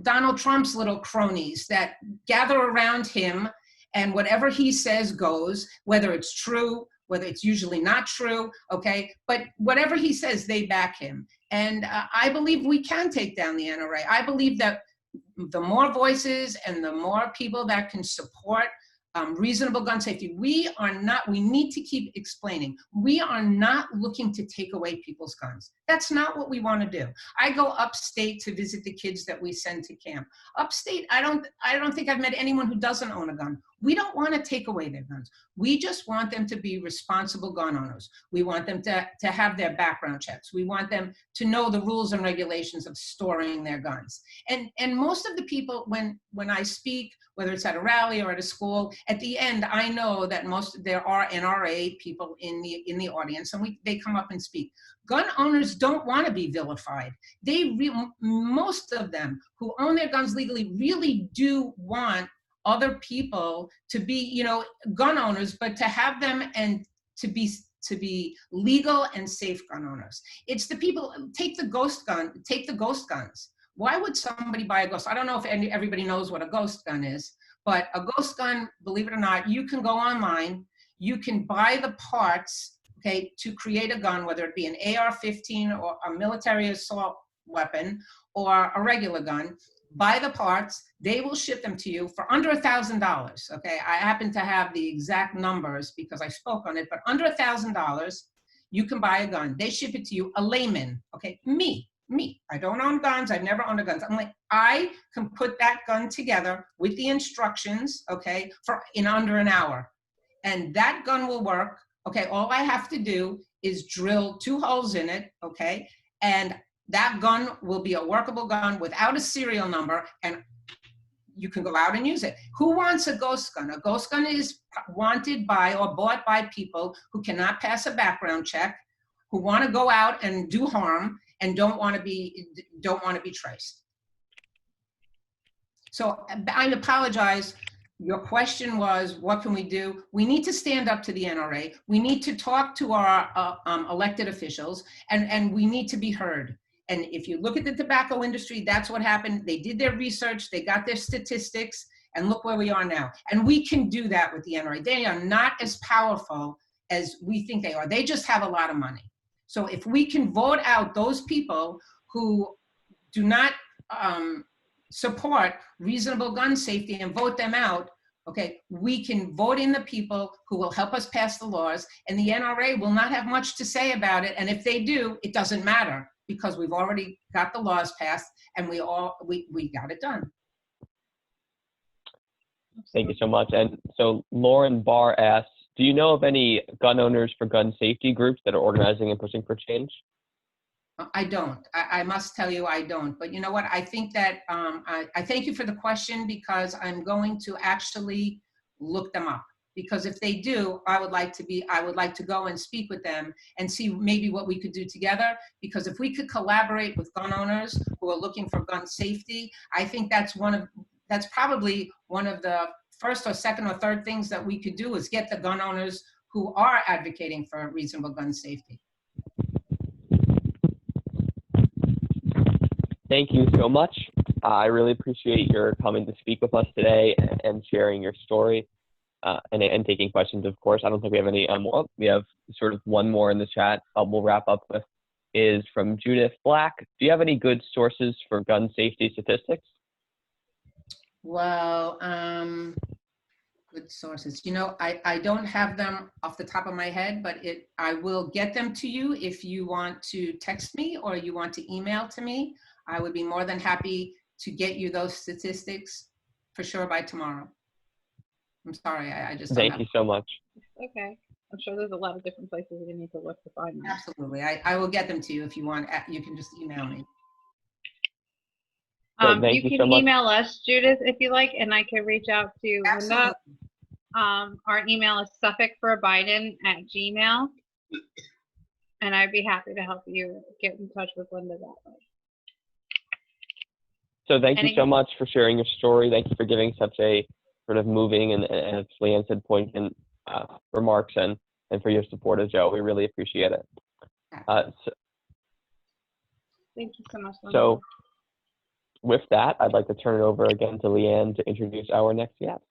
Donald Trump's little cronies that gather around him, and whatever he says goes, whether it's true, whether it's usually not true, okay? But whatever he says, they back him. And I believe we can take down the NRA. I believe that the more voices and the more people that can support reasonable gun safety, we need to keep explaining, we are not looking to take away people's guns. That's not what we want to do. I go upstate to visit the kids that we send to camp. Upstate, I don't think I've met anyone who doesn't own a gun. We don't want to take away their guns. We just want them to be responsible gun owners. We want them to have their background checks. We want them to know the rules and regulations of storing their guns. And most of the people, when I speak, whether it's at a rally or at a school, at the end, I know that there are NRA people in the audience, and they come up and speak. Gun owners don't want to be vilified. Most of them who own their guns legally really do want other people to be, you know, gun owners, but to have them and to be legal and safe gun owners. It's the people, take the ghost guns. Why would somebody buy a ghost? I don't know if everybody knows what a ghost gun is, but a ghost gun, believe it or not, you can go online, you can buy the parts, okay, to create a gun, whether it be an AR-15 or a military assault weapon or a regular gun. Buy the parts, they will ship them to you for under $1,000, okay? I happen to have the exact numbers because I spoke on it, but under $1,000, you can buy a gun. They ship it to you, a layman, okay? Me. I don't own guns, I've never owned a gun. I'm like, I can put that gun together with the instructions, okay, in under an hour. And that gun will work, okay? All I have to do is drill 2 holes in it, okay? And that gun will be a workable gun without a serial number, and you can go out and use it. Who wants a ghost gun? A ghost gun is wanted by or bought by people who cannot pass a background check, who want to go out and do harm, and don't want to be traced. So I apologize. Your question was, what can we do? We need to stand up to the NRA. We need to talk to our elected officials, and we need to be heard. And if you look at the tobacco industry, that's what happened. They did their research, they got their statistics, and look where we are now. And we can do that with the NRA. They are not as powerful as we think they are. They just have a lot of money. So if we can vote out those people who do not support reasonable gun safety and vote them out, okay, we can vote in the people who will help us pass the laws, and the NRA will not have much to say about it. And if they do, it doesn't matter, because we've already got the laws passed and we got it done. Thank you so much. And so Lauren Barr asks, do you know of any gun owners for gun safety groups that are organizing and pushing for change? I don't. I must tell you, I don't. But you know what? I think that I thank you for the question, because I'm going to actually look them up. Because if they do, I would like to go and speak with them and see maybe what we could do together. Because if we could collaborate with gun owners who are looking for gun safety, I think that's probably one of the first or second or third things that we could do, is get the gun owners who are advocating for reasonable gun safety. Thank you so much. I really appreciate your coming to speak with us today and sharing your story and taking questions, of course. I don't think we have any more. We have sort of one more in the chat we'll wrap up with, is from Judith Black. Do you have any good sources for gun safety statistics? Well, good sources. You know, I don't have them off the top of my head, but I will get them to you if you want to text me or you want to email to me. I would be more than happy to get you those statistics for sure by tomorrow. I'm sorry, I just don't Thank you so much. Okay. I'm sure there's a lot of different places we need to look to find them. Absolutely. I will get them to you if you want. You can just email me. Thank you you can so much. email us, Judith, if you like, and I can reach out to Absolutely. Linda. Our email is suffolkforbiden@gmail.com, and I'd be happy to help you get in touch with Linda that way. So thank you so much for sharing your story. Thank you for giving such a sort of moving and as Leanne said, poignant remarks. And and for your support as Joe. We really appreciate it. So, Thank you so much. so with that, I'd like to turn it over again to Leanne to introduce our next guest.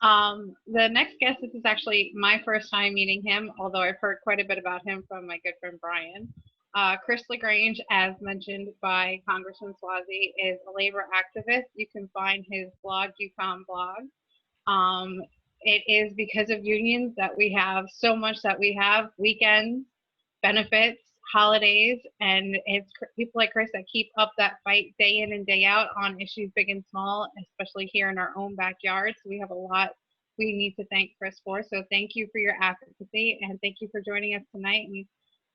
The next guest, this is actually my first time meeting him, although I've heard quite a bit about him from my good friend Brian. Chris LaGrange, as mentioned by Congressman Swazi, is a labor activist. You can find his blog, UConn blog. It is because of unions that we have so much that we have: weekends, benefits, holidays, and it's people like Chris that keep up that fight day in and day out on issues big and small, especially here in our own backyard. So we have a lot we need to thank Chris for. So thank you for your advocacy, and thank you for joining us tonight. And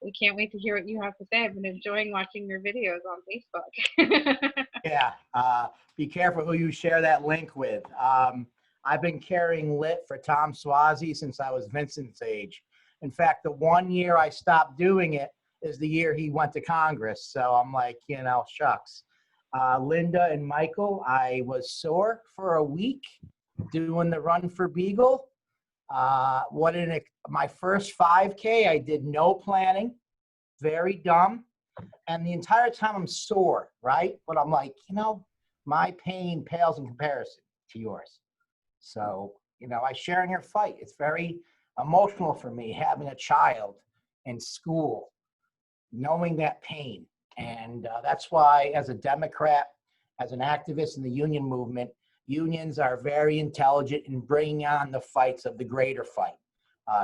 we can't wait to hear what you have to say. I've been enjoying watching your videos on Facebook. Yeah, be careful who you share that link with. I've been carrying lit for Tom Swazi since I was Vincent's age. In fact, the 1 year I stopped doing it is the year he went to Congress. So I'm like, you know, shucks. Linda and Michael, I was sore for a week doing the Run for Beagle. My first 5K, I did no planning, very dumb. And the entire time I'm sore, right? But I'm like, you know, my pain pales in comparison to yours. So, you know, I share in your fight. It's very emotional for me having a child in school, knowing that pain. And that's why, as a Democrat, as an activist in the union movement, unions are very intelligent in bringing on the fights of the greater fight.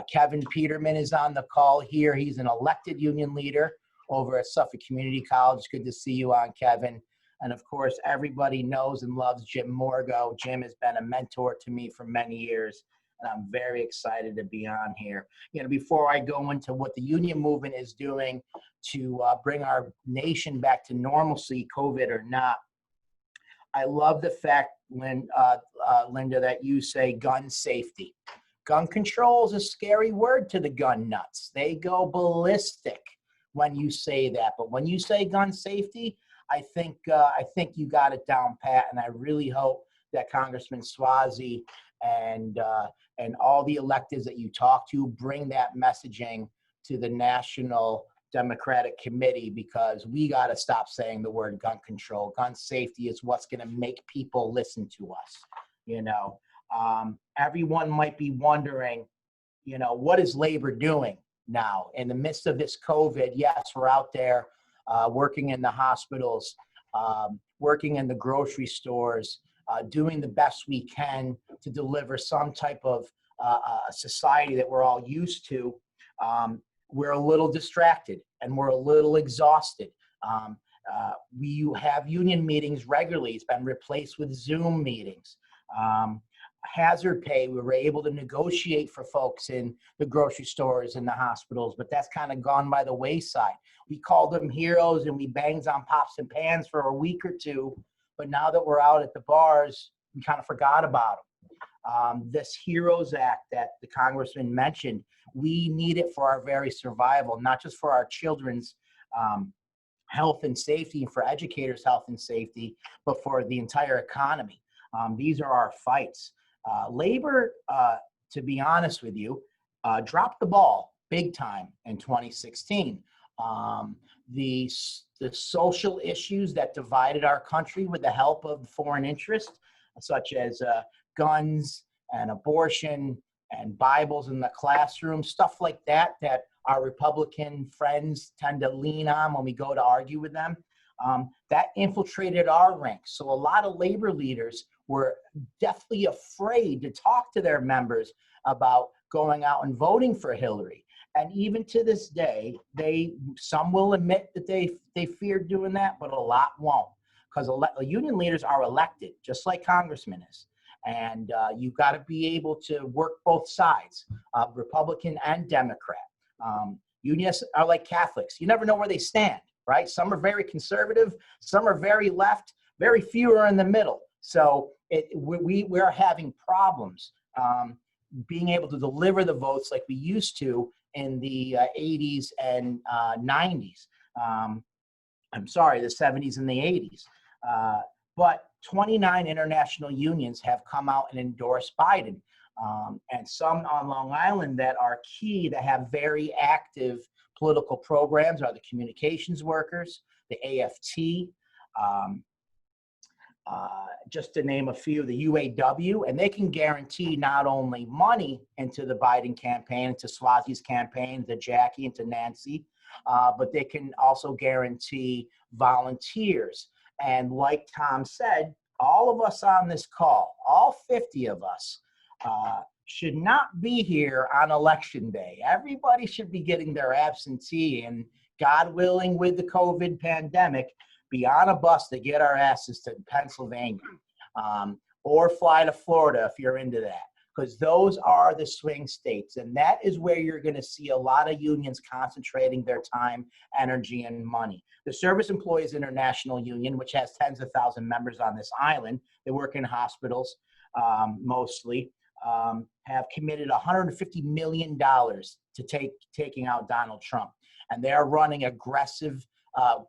Kevin Peterman is on the call here. He's an elected union leader over at Suffolk Community College. Good to see you on, Kevin. And of course, everybody knows and loves Jim Morgo. Jim has been a mentor to me for many years, and I'm very excited to be on here. You know, before I go into what the union movement is doing to bring our nation back to normalcy, COVID or not, I love the fact, Linda, that you say gun safety. Gun control is a scary word to the gun nuts. They go ballistic when you say that. But when you say gun safety, I think you got it down pat, and I really hope that Congressman Swazi and all the electeds that you talk to bring that messaging to the National Democratic Committee, because we got to stop saying the word gun control. Gun safety is what's going to make people listen to us. You know, everyone might be wondering, you know, what is labor doing now in the midst of this COVID? Yes, we're out there working in the hospitals, working in the grocery stores, doing the best we can to deliver some type of society that we're all used to. We're a little distracted and we're a little exhausted. We have union meetings regularly. It's been replaced with Zoom meetings. Hazard pay, we were able to negotiate for folks in the grocery stores and the hospitals, but that's kind of gone by the wayside. We called them heroes and we banged on pots and pans for a week or two, but now that we're out at the bars, we kind of forgot about them. This HEROES Act that the congressman mentioned, we need it for our very survival, not just for our children's health and safety and for educators' health and safety, but for the entire economy. These are our fights. Labor, to be honest with you, dropped the ball big time in 2016. The social issues that divided our country with the help of foreign interest, such as guns and abortion and Bibles in the classroom, stuff like that, that our Republican friends tend to lean on when we go to argue with them, that infiltrated our ranks. So a lot of labor leaders were deathly afraid to talk to their members about going out and voting for Hillary. And even to this day, some will admit that they feared doing that, but a lot won't, because union leaders are elected, just like congressmen is. And you've got to be able to work both sides, Republican and Democrat. Unionists are like Catholics. You never know where they stand, right? Some are very conservative, some are very left, very few are in the middle. So we're having problems being able to deliver the votes like we used to in the 80s and 90s. I'm sorry, the 70s and the 80s. But 29 international unions have come out and endorsed Biden. and some on Long Island that are key, that have very active political programs, are the communications workers, the AFT, um, just to name a few, the UAW, and they can guarantee not only money into the Biden campaign, into Swazi's campaign, to Jackie, and to Nancy, but they can also guarantee volunteers. And like Tom said, all of us on this call, all 50 of us, should not be here on election day. Everybody should be getting their absentee, and God willing, with the COVID pandemic, be on a bus to get our asses to Pennsylvania, or fly to Florida if you're into that, because those are the swing states. And that is where you're going to see a lot of unions concentrating their time, energy, and money. The Service Employees International Union, which has tens of thousands of members on this island, they work in hospitals mostly, have committed $150 million to taking out Donald Trump. And they're running aggressive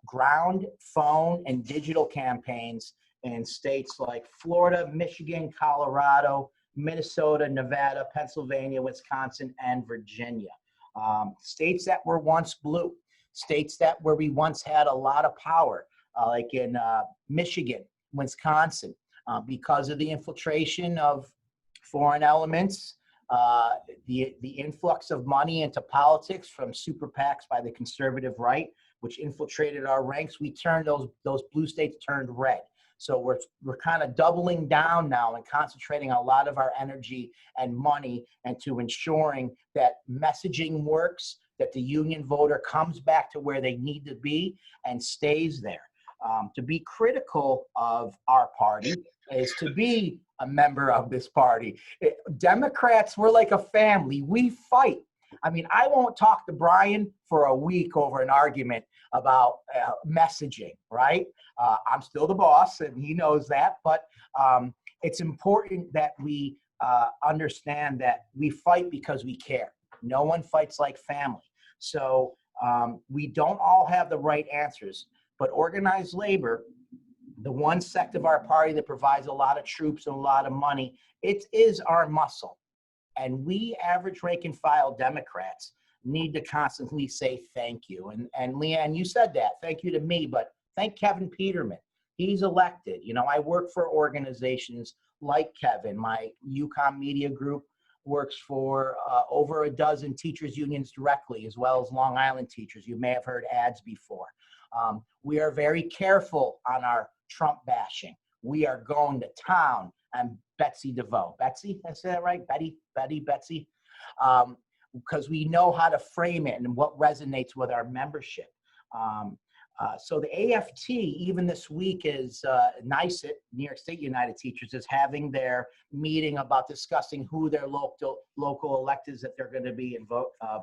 ground, phone, and digital campaigns in states like Florida, Michigan, Colorado, Minnesota, Nevada, Pennsylvania, Wisconsin, and Virginia. States that were once blue, states where we once had a lot of power, like in Michigan, Wisconsin, because of the infiltration of foreign elements, the influx of money into politics from super PACs by the conservative right, which infiltrated our ranks. We turned those blue states turned red. So we're kind of doubling down now and concentrating a lot of our energy and money into ensuring that messaging works, that the union voter comes back to where they need to be and stays there. To be critical of our party is to be a member of this party. Democrats, we're like a family. We fight. I mean, I won't talk to Brian for a week over an argument about messaging, right? I'm still the boss, and he knows that, but it's important that we understand that we fight because we care. No one fights like family. So we don't all have the right answers, but organized labor, the one sect of our party that provides a lot of troops and a lot of money, it is our muscle. And we average rank and file Democrats need to constantly say thank you. And Leanne, you said that. Thank you to me, but thank Kevin Peterman. He's elected. You know, I work for organizations like Kevin. My UConn Media Group works for over a dozen teachers unions directly, as well as Long Island teachers. You may have heard ads before. We are very careful on our Trump bashing. We are going to town on Betsy DeVoe. Betsy, I say that right? Betsy? Because we know how to frame it and what resonates with our membership. So the AFT, even this week, is NYSUT, New York State United Teachers, is having their meeting about discussing who their local electeds that they're going to be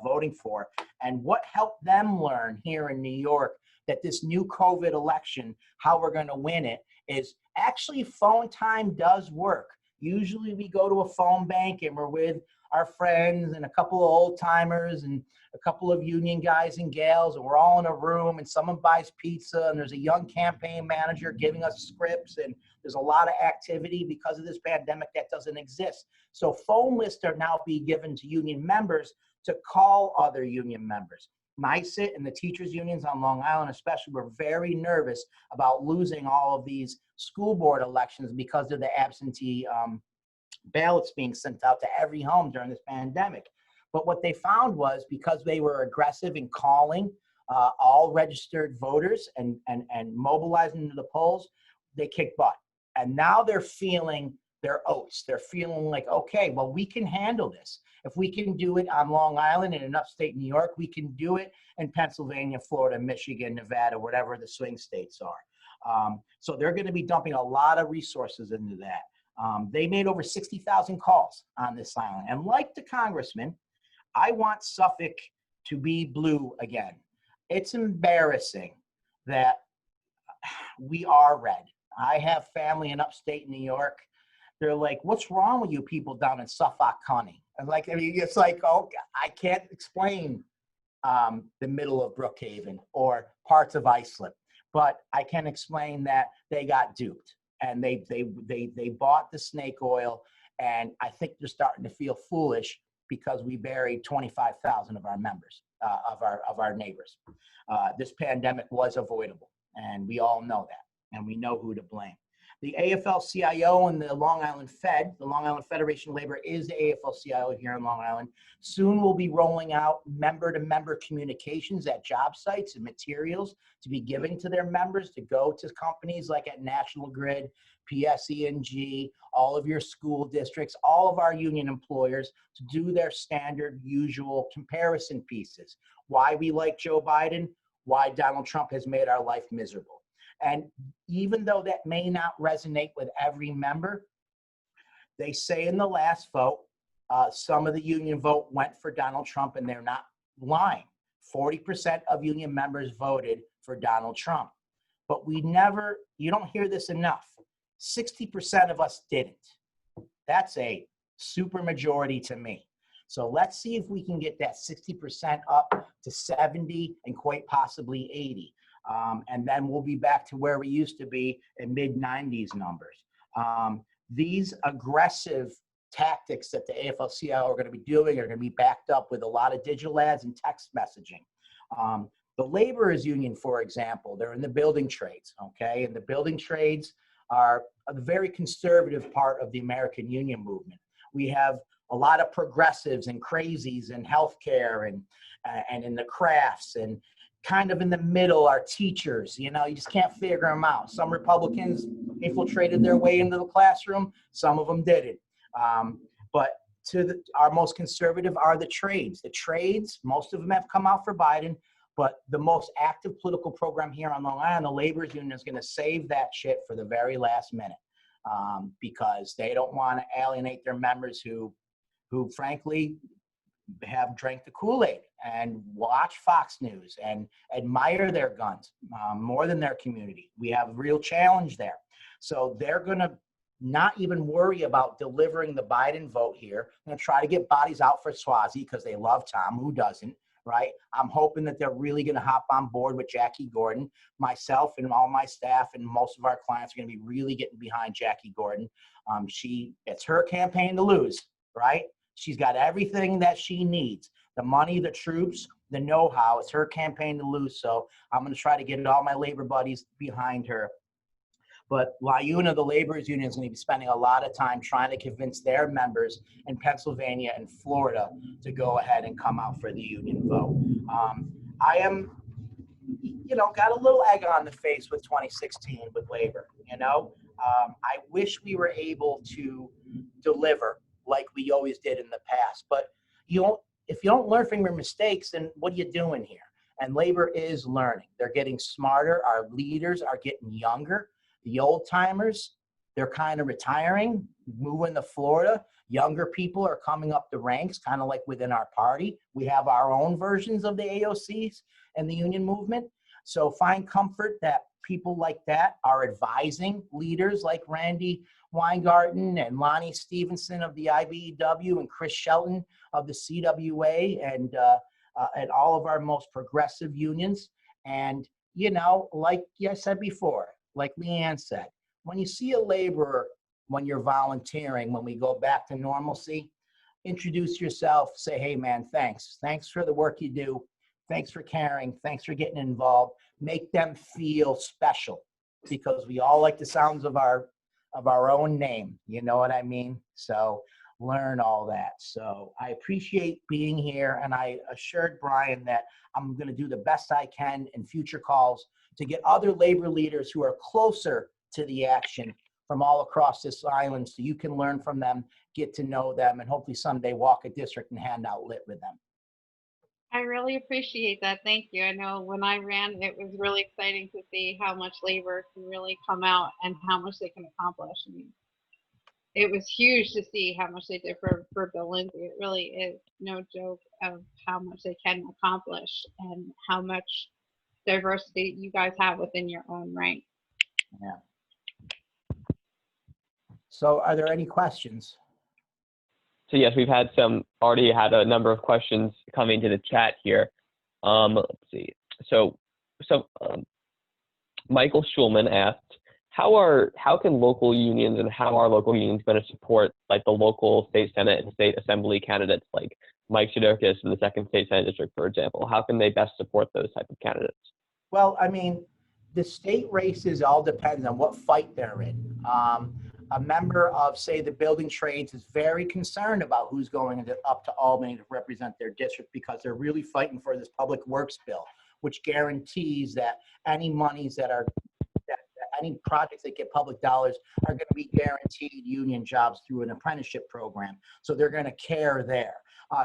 voting for. And what helped them learn here in New York that this new COVID election, how we're going to win it, is actually phone time does work. Usually we go to a phone bank and we're with our friends and a couple of old timers and a couple of union guys and gals, and we're all in a room and someone buys pizza and there's a young campaign manager giving us scripts, and there's a lot of activity. Because of this pandemic, that doesn't exist. So phone lists are now being given to union members to call other union members. NYSUT and the teachers unions on Long Island especially were very nervous about losing all of these school board elections because of the absentee ballots being sent out to every home during this pandemic. But what they found was, because they were aggressive in calling all registered voters and mobilizing to the polls, they kicked butt. And now they're feeling their oats. They're feeling like, okay, well, we can handle this. If we can do it on Long Island and in upstate New York, we can do it in Pennsylvania, Florida, Michigan, Nevada, whatever the swing states are. So they're going to be dumping a lot of resources into that. They made over 60,000 calls on this island. And like the congressman, I want Suffolk to be blue again. It's embarrassing that we are red. I have family in upstate New York. They're like, what's wrong with you people down in Suffolk County? And like, I mean, it's like, oh, I can't explain the middle of Brookhaven or parts of Islip, but I can explain that they got duped and they bought the snake oil, And I think they're starting to feel foolish because we buried 25,000 of our members, of our neighbors. This pandemic was avoidable, and we all know that, and we know who to blame. The AFL-CIO and the Long Island Fed, the Long Island Federation of Labor, is the AFL-CIO here in Long Island. Soon we'll be rolling out member-to-member communications at job sites and materials to be given to their members to go to companies like at National Grid, PSE&G, all of your school districts, all of our union employers to do their standard usual comparison pieces. Why we like Joe Biden, why Donald Trump has made our life miserable. And even though that may not resonate with every member, they say in the last vote, some of the union vote went for Donald Trump, and they're not lying. 40% of union members voted for Donald Trump. But we never, you don't hear this enough. 60% of us didn't. That's a super majority to me. So let's see if we can get that 60% up to 70 and quite possibly 80. And then we'll be back to where we used to be in mid-90s numbers. These aggressive tactics that the AFL-CIO are going to be doing are going to be backed up with a lot of digital ads and text messaging. The laborers union, for example, they're in the building trades, okay? And the building trades are a very conservative part of the American union movement. We have a lot of progressives and crazies in healthcare and in the crafts, and kind of in the middle are teachers. You know, you just can't figure them out. Some Republicans infiltrated their way into the classroom. Some of them didn't. But our most conservative are the trades. The trades, most of them have come out for Biden, but the most active political program here on Long Island, the laborers union, is going to save that shit for the very last minute, because they don't want to alienate their members who frankly have drank the Kool-Aid and watch Fox News and admire their guns more than their community. We have a real challenge there. So they're going to not even worry about delivering the Biden vote here. They're going to try to get bodies out for Swazi because they love Tom. Who doesn't, right? I'm hoping that they're really going to hop on board with Jackie Gordon. Myself and all my staff and most of our clients are going to be really getting behind Jackie Gordon. It's her campaign to lose, right? She's got everything that she needs. The money, the troops, the know-how. It's her campaign to lose. So I'm going to try to get all my labor buddies behind her. But LIUNA, the laborers union, is going to be spending a lot of time trying to convince their members in Pennsylvania and Florida to go ahead and come out for the union vote. I am, got a little egg on the face with 2016 with labor. I wish we were able to deliver like we always did in the past. But if you don't learn from your mistakes, then what are you doing here? And labor is learning. They're getting smarter. Our leaders are getting younger. The old timers, they're kind of retiring, moving to Florida. Younger people are coming up the ranks, kind of like within our party. We have our own versions of the AOCs and the union movement. So find comfort that people like that are advising leaders like Randy Weingarten and Lonnie Stevenson of the IBEW and Chris Shelton of the CWA and all of our most progressive unions. And, like I said before, like Leanne said, when you see a laborer, when you're volunteering, when we go back to normalcy, introduce yourself, say, hey man, thanks. Thanks for the work you do. Thanks for caring. Thanks for getting involved. Make them feel special, because we all like the sounds of our own name. You know what I mean? So learn all that. So I appreciate being here, and I assured Brian that I'm going to do the best I can in future calls to get other labor leaders who are closer to the action from all across this island, so you can learn from them, get to know them, and hopefully someday walk a district and hand out lit with them. I really appreciate that. Thank you. I know when I ran, it was really exciting to see how much labor can really come out and how much they can accomplish. I mean, it was huge to see how much they did for Bill Lindsay. It really is no joke of how much they can accomplish and how much diversity you guys have within your own rank. Yeah. So are there any questions? So yes, we've already had a number of questions coming to the chat here. Let's see. So Michael Schulman asked, how can local unions and how are local unions going to support like the local state senate and state assembly candidates like Mike Chodorkis in the second state senate district, for example? How can they best support those type of candidates? Well, I mean, the state races all depends on what fight they're in. A member of, say, the building trades is very concerned about who's going up to Albany to represent their district because they're really fighting for this public works bill, which guarantees that any monies that are any projects that get public dollars are going to be guaranteed union jobs through an apprenticeship program. So they're going to care there.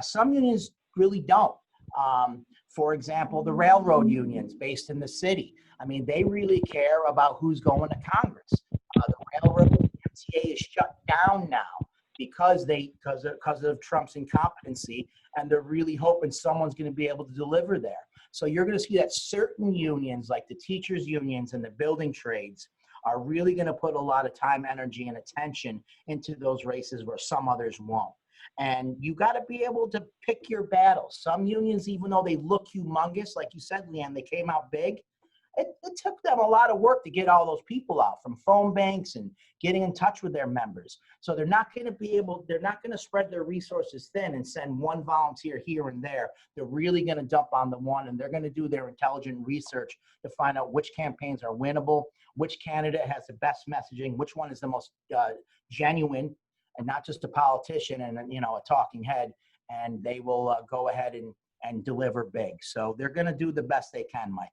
Some unions really don't. For example, the railroad unions based in the city. I mean, they really care about who's going to Congress. The railroad MTA is shut down now because of Trump's incompetency, and they're really hoping someone's going to be able to deliver there. So you're going to see that certain unions, like the teachers' unions and the building trades, are really going to put a lot of time, energy, and attention into those races where some others won't. And you got to be able to pick your battles. Some unions, even though they look humongous, like you said, Leanne, they came out big. It took them a lot of work to get all those people out from phone banks and getting in touch with their members. So they're not going to spread their resources thin and send one volunteer here and there. They're really going to dump on the one, and they're going to do their intelligent research to find out which campaigns are winnable, which candidate has the best messaging, which one is the most genuine, and not just a politician and a talking head. And they will go ahead and deliver big. So they're going to do the best they can, Michael.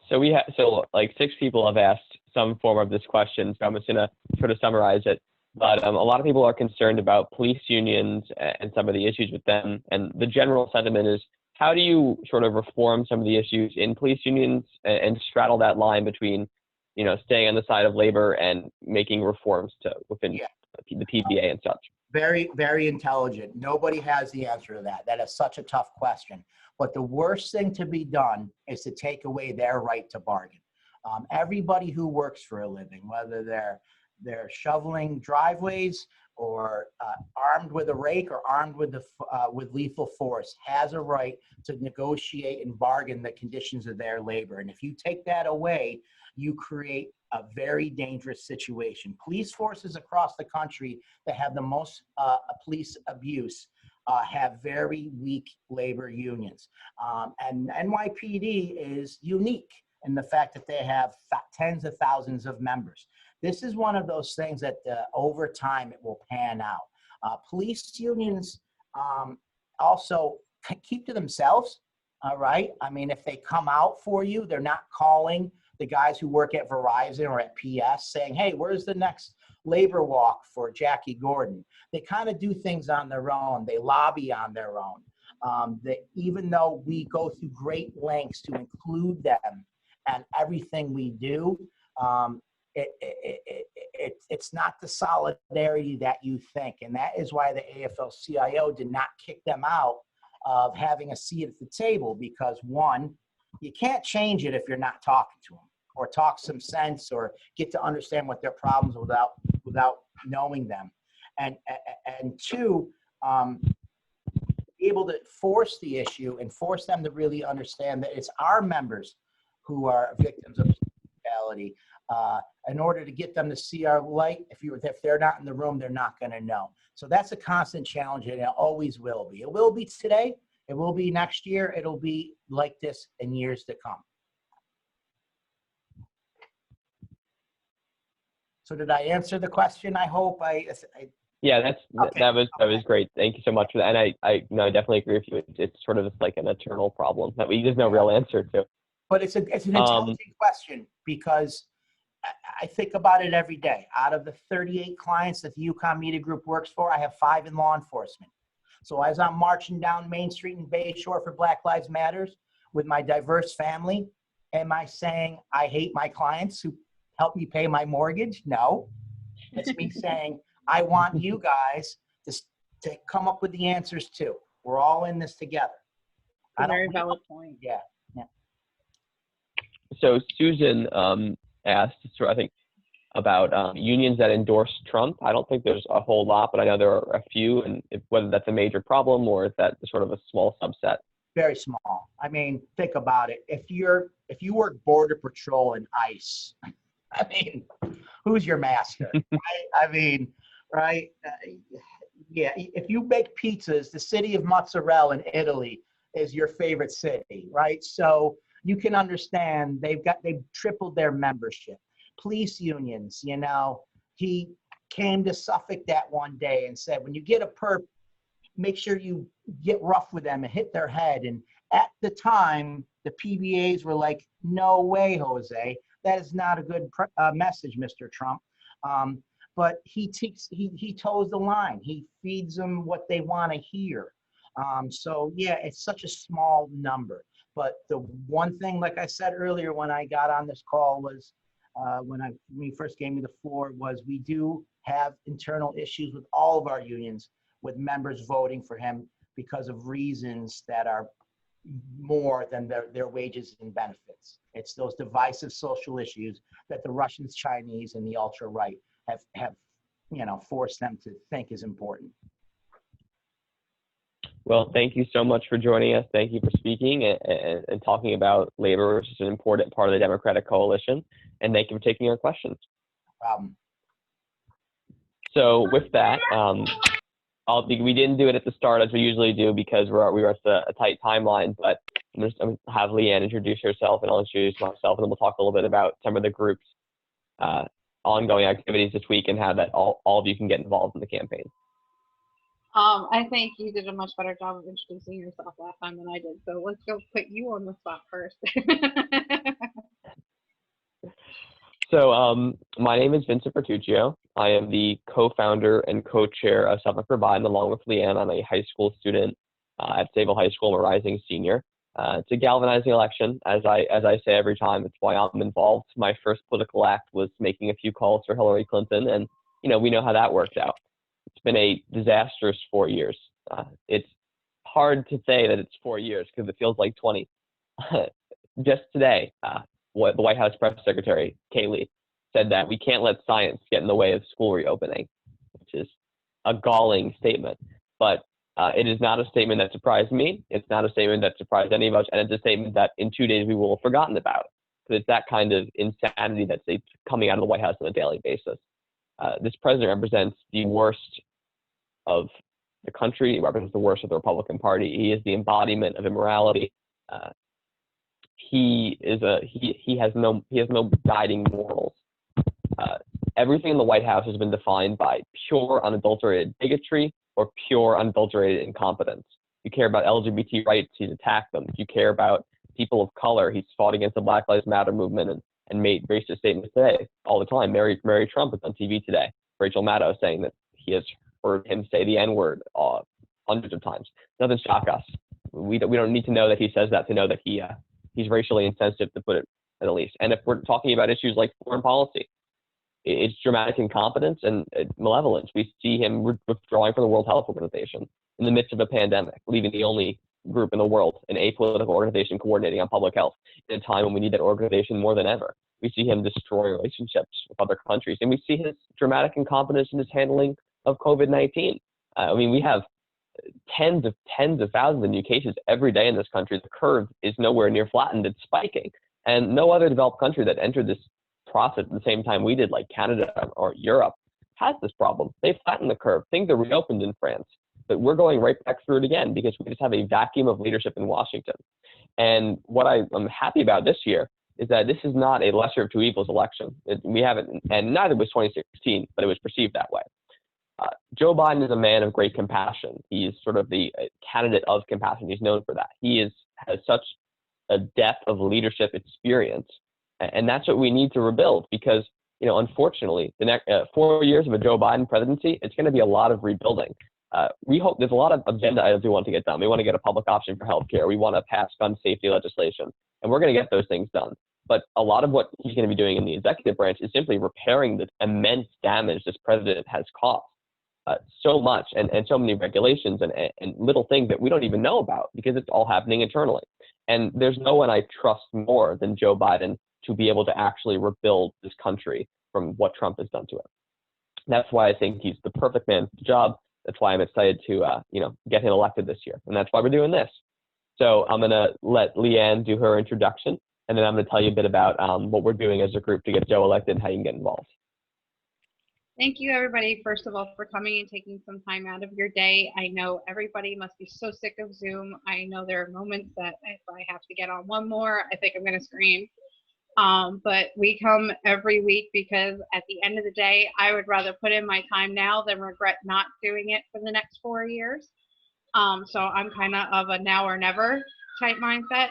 So like 6 people have asked some form of this question, so I'm just going to sort of summarize it. But a lot of people are concerned about police unions and some of the issues with them. And the general sentiment is, how do you sort of reform some of the issues in police unions and straddle that line between, staying on the side of labor and making reforms within the PBA and such? Very, very intelligent. Nobody has the answer to that. That is such a tough question. But the worst thing to be done is to take away their right to bargain. Everybody who works for a living, whether they're shoveling driveways or armed with a rake or armed with lethal force, has a right to negotiate and bargain the conditions of their labor. And if you take that away, you create a very dangerous situation. Police forces across the country that have the most police abuse have very weak labor unions. And NYPD is unique in the fact that they have tens of thousands of members. This is one of those things that over time it will pan out. Police unions also keep to themselves, all right? I mean, if they come out for you, they're not calling the guys who work at Verizon or at PS saying, hey, where's the next labor walk for Jackie Gordon? They kind of do things on their own. They lobby on their own. Even though we go through great lengths to include them and everything we do, it's not the solidarity that you think. And that is why the AFL-CIO did not kick them out of having a seat at the table, because one, you can't change it if you're not talking to them or talk some sense or get to understand what their problems are without knowing them. And two, be able to force the issue and force them to really understand that it's our members who are victims of brutality. In order to get them to see our light, if they're not in the room, they're not going to know. So that's a constant challenge, and it always will be. It will be today. It will be next year. It'll be like this in years to come. So did I answer the question? I hope Yeah, Okay. that was great. Thank you so much for that. And I definitely agree with you. It's sort of like an eternal problem that there's no real answer to. But it's an intelligent question, because I think about it every day. Out of the 38 clients that the Yukon Media Group works for, I have 5 in law enforcement. So as I'm marching down Main Street in Bay Shore for Black Lives Matters with my diverse family, am I saying I hate my clients who help me pay my mortgage? No. It's me saying I want you guys to come up with the answers too. We're all in this together. A very valid point. Yeah. So Susan asked, I think, about unions that endorse Trump. I don't think there's a whole lot, but I know there are a few, and whether that's a major problem or if that's sort of a small subset very small. I mean, think about it. If you work border patrol and ICE, I mean, who's your master? Right? I mean, right? Yeah. If you make pizzas, the city of mozzarella in Italy is your favorite city, right? So you can understand they've tripled their membership. Police unions, you know, he came to Suffolk that one day and said, when you get a perp, make sure you get rough with them and hit their head. And at the time, the PBAs were like, no way, Jose. That is not a good message, Mr. Trump. But he toes the line. He feeds them what they want to hear. So yeah, it's such a small number. But the one thing, like I said earlier when I got on this call, was when he first gave me the floor, was we do have internal issues with all of our unions, with members voting for him because of reasons that are more than their wages and benefits. It's those divisive social issues that the Russians, Chinese, and the ultra-right have forced them to think is important. Well, thank you so much for joining us. Thank you for speaking and talking about labor, which is an important part of the Democratic coalition. And thank you for taking our questions. No problem. So with that, we didn't do it at the start as we usually do because we were at a tight timeline, but I'm going to have Leanne introduce herself and I'll introduce myself, and then we'll talk a little bit about some of the group's ongoing activities this week and how that all of you can get involved in the campaign. I think you did a much better job of introducing yourself last time than I did, so let's go put you on the spot first. So my name is Vincent Bertuccio. I am the co-founder and co-chair of Suffolk for Biden, along with Leanne. I'm a high school student at Sable High School. I'm a rising senior. It's a galvanizing election, as I say every time. It's why I'm involved. My first political act was making a few calls for Hillary Clinton, and we know how that worked out. It's been a disastrous 4 years. It's hard to say that it's 4 years because it feels like 20. Just today, the White House press secretary, Kayleigh, said that we can't let science get in the way of school reopening, which is a galling statement. But it is not a statement that surprised me. It's not a statement that surprised any of us. And it's a statement that in 2 days we will have forgotten about. Because it's that kind of insanity that's coming out of the White House on a daily basis. This president represents the worst of the country. He represents the worst of the Republican Party. He is the embodiment of immorality. He has no guiding morals. Everything in the White House has been defined by pure, unadulterated bigotry or pure, unadulterated incompetence. If you care about LGBT rights, he's attacked them. If you care about people of color, he's fought against the Black Lives Matter movement and made racist statements today all the time. Mary Trump was on TV today. Rachel Maddow saying that he has heard him say the N-word hundreds of times. Doesn't shock us. We don't need to know that he says that to know that he's racially insensitive, to put it at least. And if we're talking about issues like foreign policy, it's dramatic incompetence and malevolence. We see him withdrawing from the World Health Organization in the midst of a pandemic, leaving the only group in the world, an apolitical organization coordinating on public health, in a time when we need that organization more than ever. We see him destroy relationships with other countries, and we see his dramatic incompetence in his handling of COVID-19. We have tens of thousands of new cases every day in this country. The curve is nowhere near flattened, it's spiking. And no other developed country that entered this process at the same time we did, like Canada or Europe, has this problem. They flattened the curve. Things are reopened in France, but we're going right back through it again because we just have a vacuum of leadership in Washington. And what I'm happy about this year is that this is not a lesser of two evils election. We haven't, and neither was 2016, but it was perceived that way. Joe Biden is a man of great compassion. He is sort of the candidate of compassion. He's known for that. He has such a depth of leadership experience, and that's what we need to rebuild because, unfortunately, the next 4 years of a Joe Biden presidency, it's going to be a lot of rebuilding. We hope there's a lot of agenda items we want to get done. We want to get a public option for healthcare. We want to pass gun safety legislation, and we're going to get those things done. But a lot of what he's going to be doing in the executive branch is simply repairing the immense damage this president has caused. So much and so many regulations and little things that we don't even know about because it's all happening internally. And there's no one I trust more than Joe Biden to be able to actually rebuild this country from what Trump has done to it. That's why I think he's the perfect man for the job. That's why I'm excited to get him elected this year. And that's why we're doing this. So I'm going to let Leanne do her introduction, and then I'm going to tell you a bit about what we're doing as a group to get Joe elected and how you can get involved. Thank you, everybody, first of all, for coming and taking some time out of your day. I know everybody must be so sick of Zoom. I know there are moments that if I have to get on one more, I think I'm going to scream. But we come every week because at the end of the day, I would rather put in my time now than regret not doing it for the next 4 years. So I'm kind of a now or never type mindset.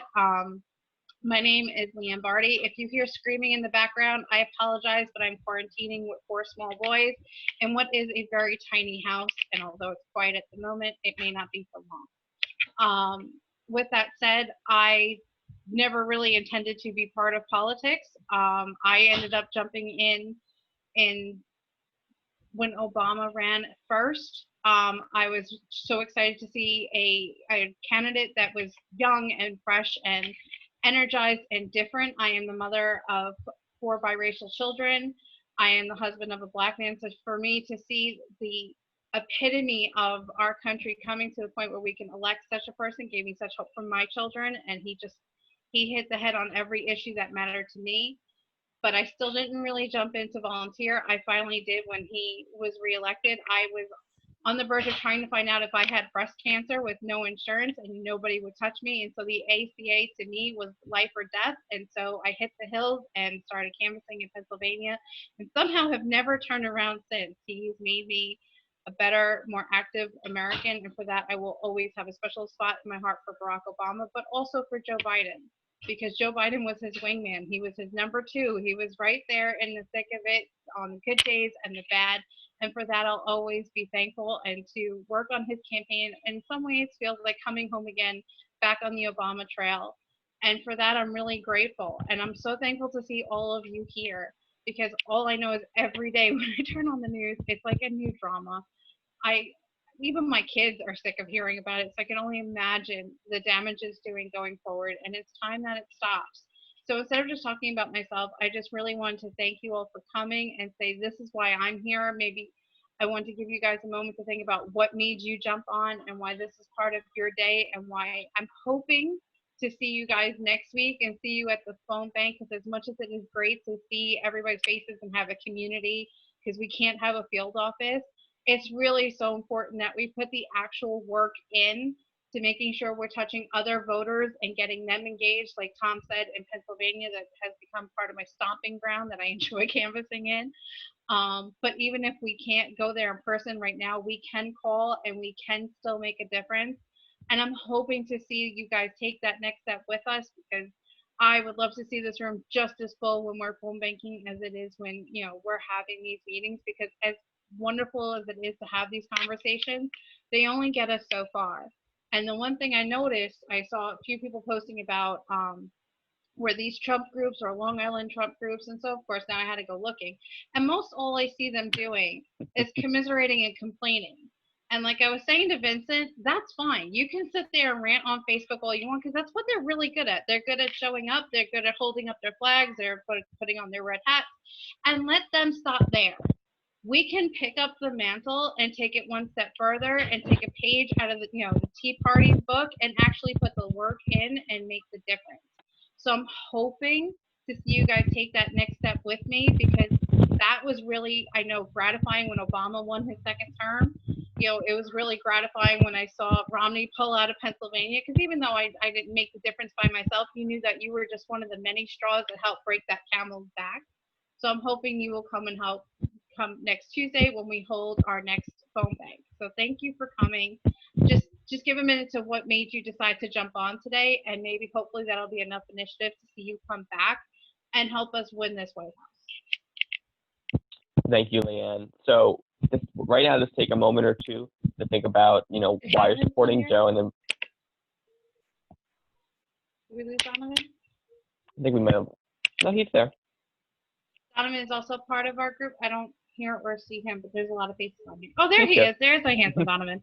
My name is Leanne Barty. If you hear screaming in the background, I apologize, but I'm quarantining with 4 small boys in what is a very tiny house. And although it's quiet at the moment, it may not be for long. With that said, I never really intended to be part of politics. I ended up jumping in when Obama ran first. I was so excited to see a candidate that was young and fresh and energized and different. I am the mother of 4 biracial children. I am the husband of a Black man. So for me to see the epitome of our country coming to the point where we can elect such a person gave me such hope for my children. And he hit the head on every issue that mattered to me. But I still didn't really jump in to volunteer. I finally did when he was reelected. I was on the verge of trying to find out if I had breast cancer with no insurance, and nobody would touch me. And so the ACA to me was life or death. And so I hit the hills and started canvassing in Pennsylvania, and somehow have never turned around since. He's made me a better, more active American. And for that, I will always have a special spot in my heart for Barack Obama, but also for Joe Biden, because Joe Biden was his wingman. He was his number 2. He was right there in the thick of it on the good days and the bad. And for that, I'll always be thankful. And to work on his campaign in some ways feels like coming home again, back on the Obama trail. And for that, I'm really grateful. And I'm so thankful to see all of you here, because all I know is every day when I turn on the news, it's like a new drama. Even my kids are sick of hearing about it, so I can only imagine the damage it's doing going forward, and it's time that it stops. So instead of just talking about myself, I just really wanted to thank you all for coming and say this is why I'm here. Maybe I want to give you guys a moment to think about what made you jump on and why this is part of your day, and why I'm hoping to see you guys next week and see you at the phone bank, because as much as it is great to see everybody's faces and have a community, because we can't have a field office, it's really so important that we put the actual work in to making sure we're touching other voters and getting them engaged. Like Tom said, in Pennsylvania, that has become part of my stomping ground that I enjoy canvassing in. But even if we can't go there in person right now, we can call and we can still make a difference. And I'm hoping to see you guys take that next step with us, because I would love to see this room just as full when we're phone banking as it is when, we're having these meetings, because as wonderful as it is to have these conversations, they only get us so far. And the one thing I noticed, I saw a few people posting about were these Trump groups or Long Island Trump groups. And so, of course, now I had to go looking. And most all I see them doing is commiserating and complaining. And like I was saying to Vincent, that's fine. You can sit there and rant on Facebook all you want, because that's what they're really good at. They're good at showing up. They're good at holding up their flags. They're putting on their red hats. And let them stop there. We can pick up the mantle and take it one step further and take a page out of the Tea Party's book and actually put the work in and make the difference. So I'm hoping to see you guys take that next step with me, because that was really, I know, gratifying when Obama won his second term. It was really gratifying when I saw Romney pull out of Pennsylvania, because even though I didn't make the difference by myself, you knew that you were just one of the many straws that helped break that camel's back. So I'm hoping you will come and help come next Tuesday when we hold our next phone bank. So thank you for coming. Just give a minute to what made you decide to jump on today, and maybe hopefully that'll be enough initiative to see you come back and help us win this White House. Thank you, Leanne. So right now, just take a moment or two to think about, why you're supporting Joe, and then Did we lose Donovan? I think we might have. No, he's there. Donovan is also part of our group. I don't hear or see him, but there's a lot of faces on here. Oh, there he is. There's my handsome Donovan,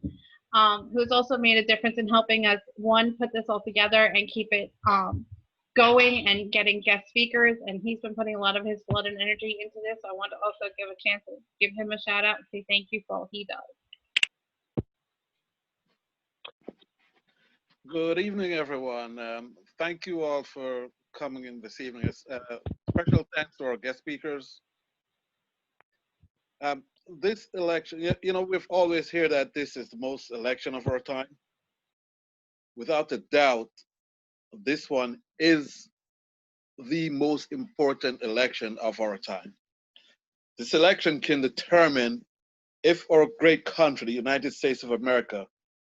who's also made a difference in helping us, one, put this all together and keep it going and getting guest speakers. And he's been putting a lot of his blood and energy into this. I want to also give a chance to give him a shout out and say thank you for all he does. Good evening, everyone. Thank you all for coming in this evening. Special thanks to our guest speakers. Um, this election, we've always heard that this is the most election of our time. Without a doubt, this one is the most important election of our time. This election can determine if our great country, the United States of America,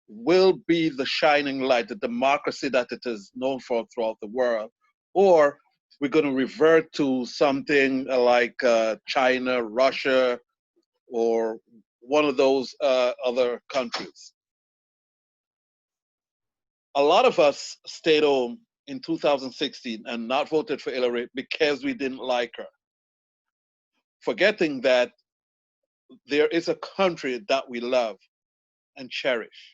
will be the shining light, the democracy that it is known for throughout the world, or we're going to revert to something like China, Russia, or one of those other countries. A lot of us stayed home in 2016 and not voted for Hillary because we didn't like her, forgetting that there is a country that we love and cherish.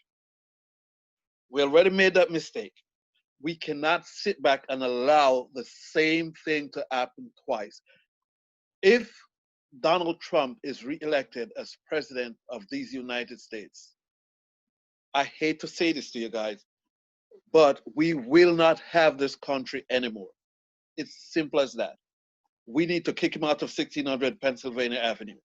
We already made that mistake. We cannot sit back and allow the same thing to happen twice. If Donald Trump is reelected as president of these United States, I hate to say this to you guys, but we will not have this country anymore. It's simple as that. We need to kick him out of 1600 Pennsylvania Avenue.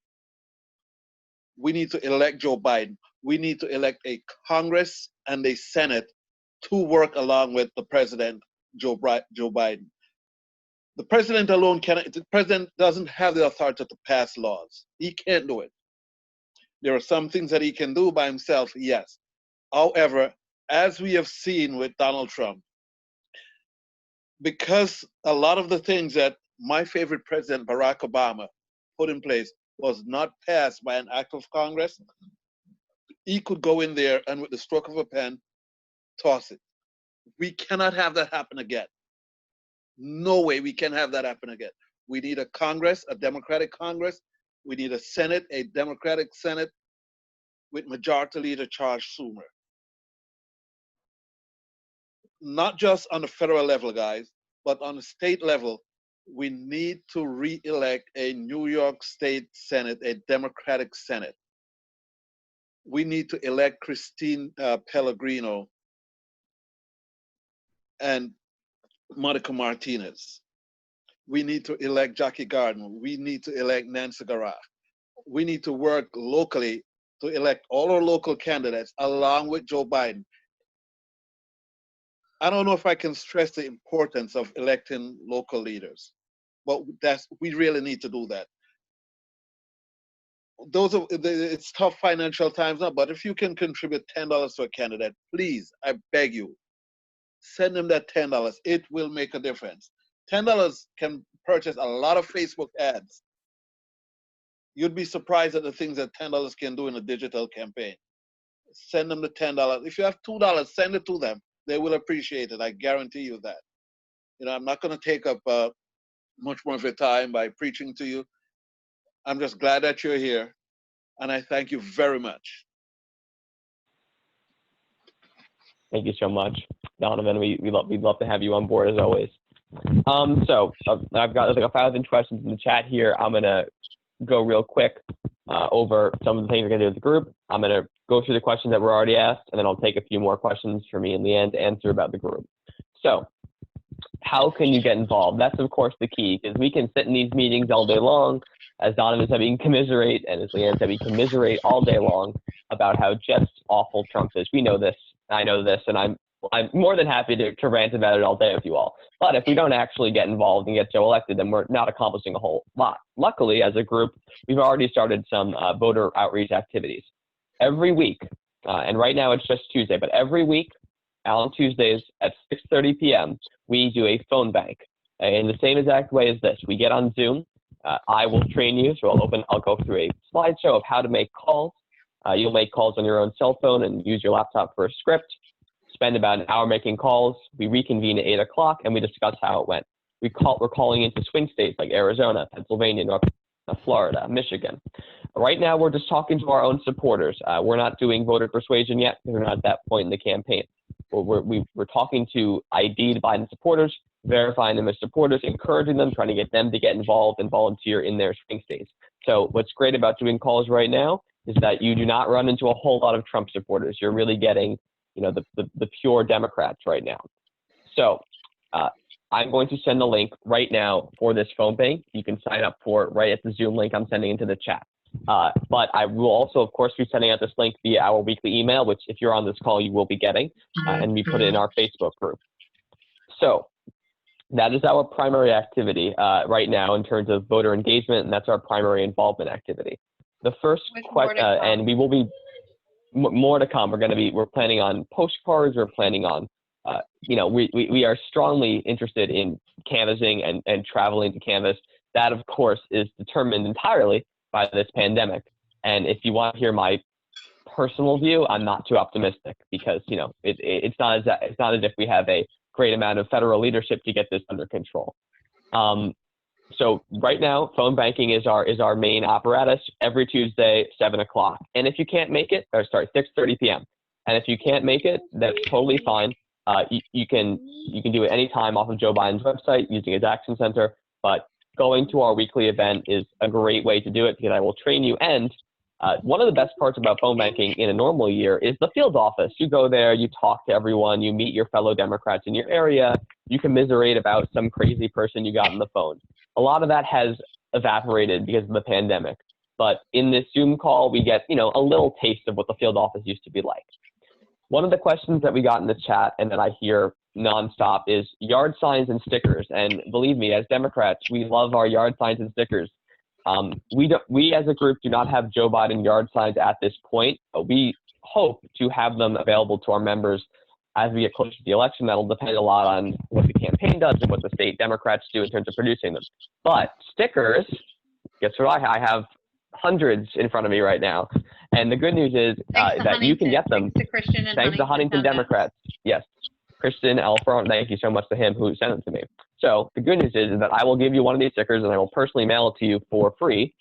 We need to elect Joe Biden. We need to elect a Congress and a Senate to work along with the president, Joe Biden. The president alone cannot, the president doesn't have the authority to pass laws. He can't do it. There are some things that he can do by himself, yes. However, as we have seen with Donald Trump, because a lot of the things that my favorite president, Barack Obama, put in place was not passed by an act of Congress, he could go in there and with the stroke of a pen, toss it. We cannot have that happen again. No way we can have that happen again. We need a Congress, a Democratic Congress. We need a Senate, a Democratic Senate with Majority Leader Charles Schumer. Not just on the federal level, guys, but on the state level, we need to re-elect a New York State Senate, a Democratic Senate. We need to elect Christine Pellegrino and Monica Martinez. We need to elect Jackie Gardner. We need to elect Nancy Garrett. We need to work locally to elect all our local candidates along with Joe Biden. I don't know if I can stress the importance of electing local leaders, but we really need to do that. It's tough financial times now, but if you can contribute $10 to a candidate, please, I beg you, send them that $10. It will make a difference. $10 can purchase a lot of Facebook ads. You'd be surprised at the things that $10 can do in a digital campaign. Send them the $10. If you have $2, send it to them. They will appreciate it. I guarantee you that. I'm not going to take up much more of your time by preaching to you. I'm just glad that you're here, and I thank you very much. Thank you so much, Donovan. We'd love to have you on board as always. I've got like 1,000 questions in the chat here. I'm gonna go real quick over some of the things we're gonna do with the group. I'm gonna go through the questions that were already asked, and then I'll take a few more questions for me and Leanne to answer about the group. So, how can you get involved? That's of course the key, because we can sit in these meetings all day long, as Donovan's having commiserate and as Leanne's having commiserate all day long about how just awful Trump is. We know this. I know this, and I'm more than happy to rant about it all day with you all. But if we don't actually get involved and get Joe elected, then we're not accomplishing a whole lot. Luckily, as a group, we've already started some voter outreach activities. Every week, and right now it's just Tuesday, but every week on Tuesdays at 6:30 p.m., we do a phone bank in the same exact way as this. We get on Zoom. I will train you, so I'll go through a slideshow of how to make calls. You'll make calls on your own cell phone and use your laptop for a script. Spend about an hour making calls. We reconvene at 8 o'clock and we discuss how it went. We're calling into swing states like Arizona, Pennsylvania, Florida, Michigan. Right now, we're just talking to our own supporters. We're not doing voter persuasion yet because we're not at that point in the campaign. We're talking to ID'd Biden supporters, verifying them as supporters, encouraging them, trying to get them to get involved and volunteer in their swing states. So what's great about doing calls right now is that you do not run into a whole lot of Trump supporters. You're really getting the pure Democrats right now. So I'm going to send the link right now for this phone bank. You can sign up for it right at the Zoom link I'm sending into the chat. But I will also, of course, be sending out this link via our weekly email, which if you're on this call, you will be getting, and we put it in our Facebook group. So that is our primary activity right now in terms of voter engagement, and that's our primary involvement activity. The first question, and we will be more to come. We're planning on postcards. We're planning on, we are strongly interested in canvassing and traveling to canvass. That, of course, is determined entirely by this pandemic. And if you want to hear my personal view, I'm not too optimistic because, it's not as if we have a great amount of federal leadership to get this under control. So right now, phone banking is our main apparatus every Tuesday, 7 o'clock. And if you can't make it, 6:30 p.m. And if you can't make it, that's totally fine. You can do it anytime off of Joe Biden's website using his action center. But going to our weekly event is a great way to do it because I will train you. And one of the best parts about phone banking in a normal year is the field office. You go there, you talk to everyone, you meet your fellow Democrats in your area, you commiserate about some crazy person you got on the phone. A lot of that has evaporated because of the pandemic. But in this Zoom call, we get, a little taste of what the field office used to be like. One of the questions that we got in the chat and that I hear nonstop is yard signs and stickers. And believe me, as Democrats, we love our yard signs and stickers. We as a group do not have Joe Biden yard signs at this point, but we hope to have them available to our members as we get closer to the election. That'll depend a lot on what the campaign does and what the state Democrats do in terms of producing them. But stickers, guess what? I have hundreds in front of me right now. And the good news is that you can get them. Thanks to Christian and Thanks to Huntington Democrats. Yes. Christian Alfaro, thank you so much to him who sent it to me. So the good news is that I will give you one of these stickers and I will personally mail it to you for free.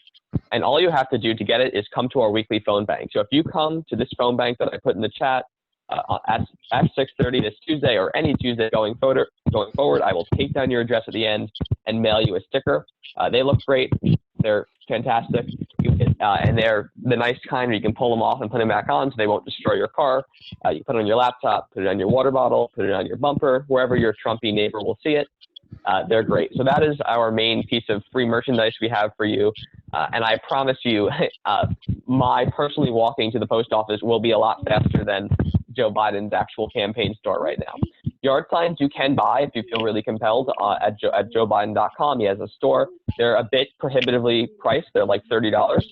And all you have to do to get it is come to our weekly phone bank. So if you come to this phone bank that I put in the chat at 6:30 this Tuesday or any Tuesday going forward, I will take down your address at the end and mail you a sticker. They look great. They're fantastic. And they're the nice kind where you can pull them off and put them back on so they won't destroy your car. You put it on your laptop, put it on your water bottle, put it on your bumper, wherever your Trumpy neighbor will see it. They're great. So that is our main piece of free merchandise we have for you. And I promise you, my personally walking to the post office will be a lot faster than Joe Biden's actual campaign store right now. Yard signs you can buy if you feel really compelled at joebiden.com. He has a store. They're a bit prohibitively priced. They're like $30.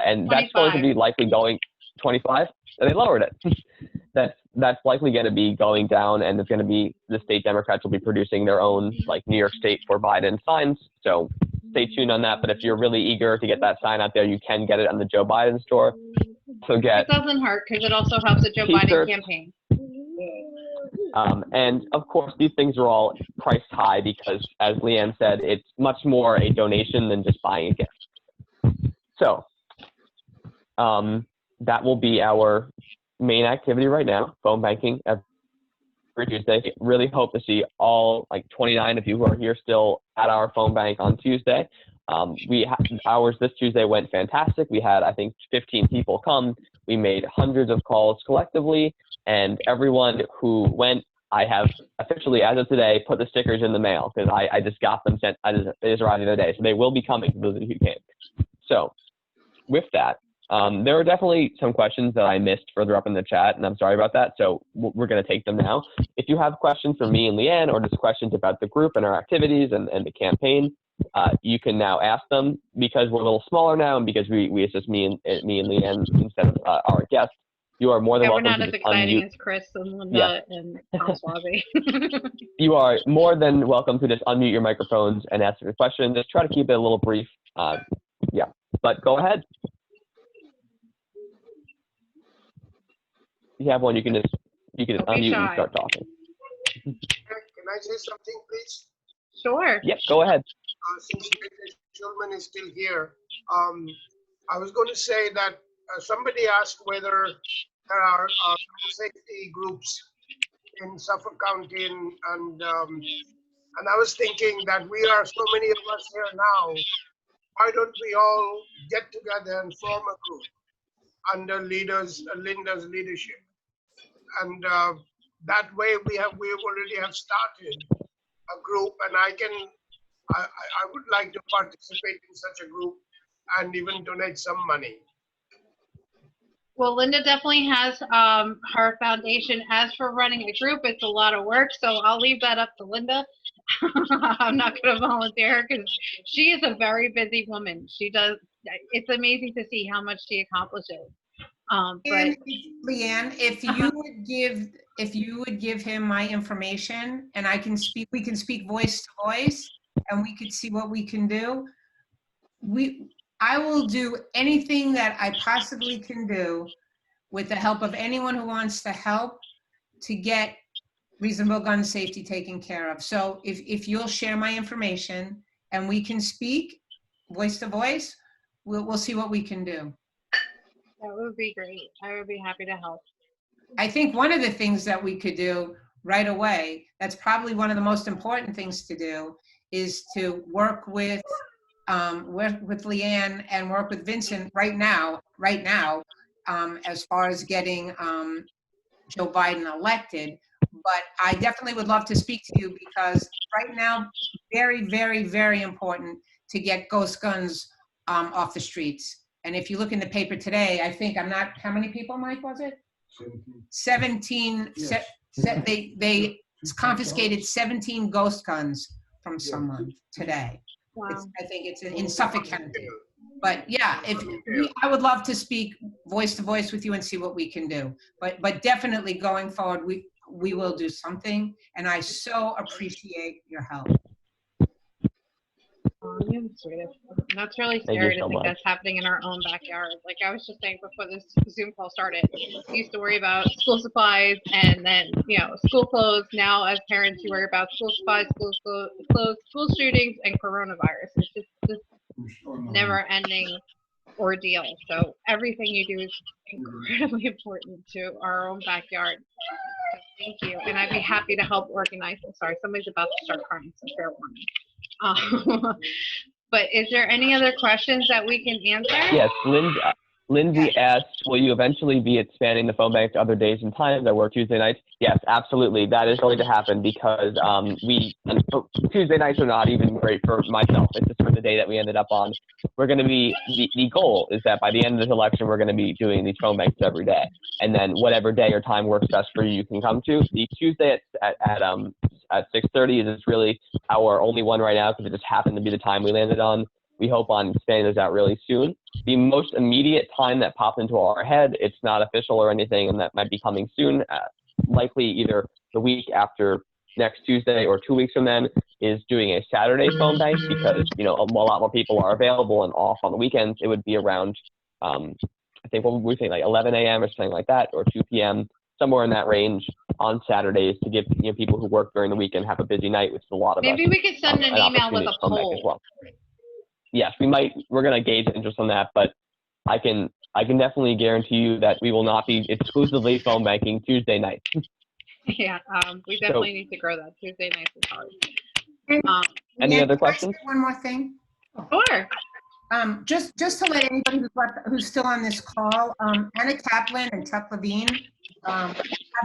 And that's going to be likely going 25. They lowered it. That's likely going to be going down, and it's going to be the state Democrats will be producing their own, like New York State for Biden signs. So stay tuned on that. But if you're really eager to get that sign out there, you can get it on the Joe Biden store. So it doesn't hurt because it also helps the Joe Biden campaign. And of course, these things are all priced high because, as Leanne said, it's much more a donation than just buying a gift. So that will be our main activity right now, phone banking every Tuesday. Really hope to see all 29 of you who are here still at our phone bank on Tuesday. Ours this Tuesday went fantastic. We had, I think, 15 people come. We made hundreds of calls collectively, and everyone who went, I have officially, as of today, put the stickers in the mail because I just got them sent. They just arrived the other day, so they will be coming to those of you who came. So with that, there are definitely some questions that I missed further up in the chat, and I'm sorry about that. So we're going to take them now. If you have questions for me and Leanne, or just questions about the group and our activities and the campaign, you can now ask them because we're a little smaller now, and because we assist me and Leanne instead of our guests. You are more than welcome we're not to as just exciting unmute. as Chris and Linda and Tom Swaby. You are more than welcome to just unmute your microphones and ask your question. Just try to keep it a little brief. Yeah, but go ahead. If you have one, you can just unmute and start talking. Can I say something, please? Sure. Yep, go ahead. Since the gentleman is still here, I was going to say that somebody asked whether there are safety groups in Suffolk County, and I was thinking that we are so many of us here now. Why don't we all get together and form a group under Linda's leadership? and that way we already have started a group, and I would like to participate in such a group and even donate some money. Well, Linda definitely has her foundation. As for running a group, it's a lot of work, so I'll leave that up to Linda. I'm not going to volunteer because she is a very busy woman. She does. It's amazing to see how much she accomplishes. And Leanne, if you would give him my information, and we can speak voice to voice, and we could see what we can do. I will do anything that I possibly can do with the help of anyone who wants to help to get reasonable gun safety taken care of. So if you'll share my information and we can speak voice to voice, we'll see what we can do. That would be great. I would be happy to help. I think one of the things that we could do right away, that's probably one of the most important things to do, is to work with Leanne and work with Vincent right now, as far as getting Joe Biden elected. But I definitely would love to speak to you, because right now, very, very, very important to get ghost guns off the streets. And if you look in the paper today, I think how many people, Mike, was it? 17. Yes. They confiscated 17 ghost guns from someone today. Wow. I think it's in Suffolk County. But yeah, I would love to speak voice to voice with you and see what we can do. But definitely going forward, we will do something. And I so appreciate your help. Oh, you're the sweetest. That's really Thank scary you to so think much. that's happening in our own backyard. Like I was just saying before this Zoom call started, we used to worry about school supplies and then, school clothes. Now as parents, you worry about school supplies, clothes, school shootings, and coronavirus. It's just this never ending ordeal. So everything you do is incredibly important to our own backyard. So thank you. And I'd be happy to help organize it. Sorry, somebody's about to start crying, so fair warning. But is there any other questions that we can answer? Yes, Lindsay asked, will you eventually be expanding the phone bank to other days and times that work Tuesday nights? Yes, absolutely. That is going to happen because Tuesday nights are not even great for myself. It's just for the day that we ended up on. We're going to be, the goal is that by the end of this election, we're going to be doing these phone banks every day. And then whatever day or time works best for you, you can come to. The Tuesday at 6:30 is really our only one right now because it just happened to be the time we landed on. We hope on expanding those out really soon. The most immediate time that popped into our head, it's not official or anything, and that might be coming soon, likely either the week after next Tuesday or 2 weeks from then, is doing a Saturday phone bank because, a lot more people are available and off on the weekends. It would be around, I think, what would we think, like 11 a.m. or something like that, or 2 p.m., somewhere in that range on Saturdays to give people who work during the weekend have a busy night, which is a lot of Maybe us, we could send an email with a poll. Well. Yes, we're going to gauge interest on that, but I can definitely guarantee you that we will not be exclusively phone banking Tuesday nights. Yeah, we definitely need to grow that. Tuesday nights is hard. Any Yeah, other can I questions? say one more thing? Sure. Just to let anybody who's still on this call, Anna Kaplan and Chuck Levine have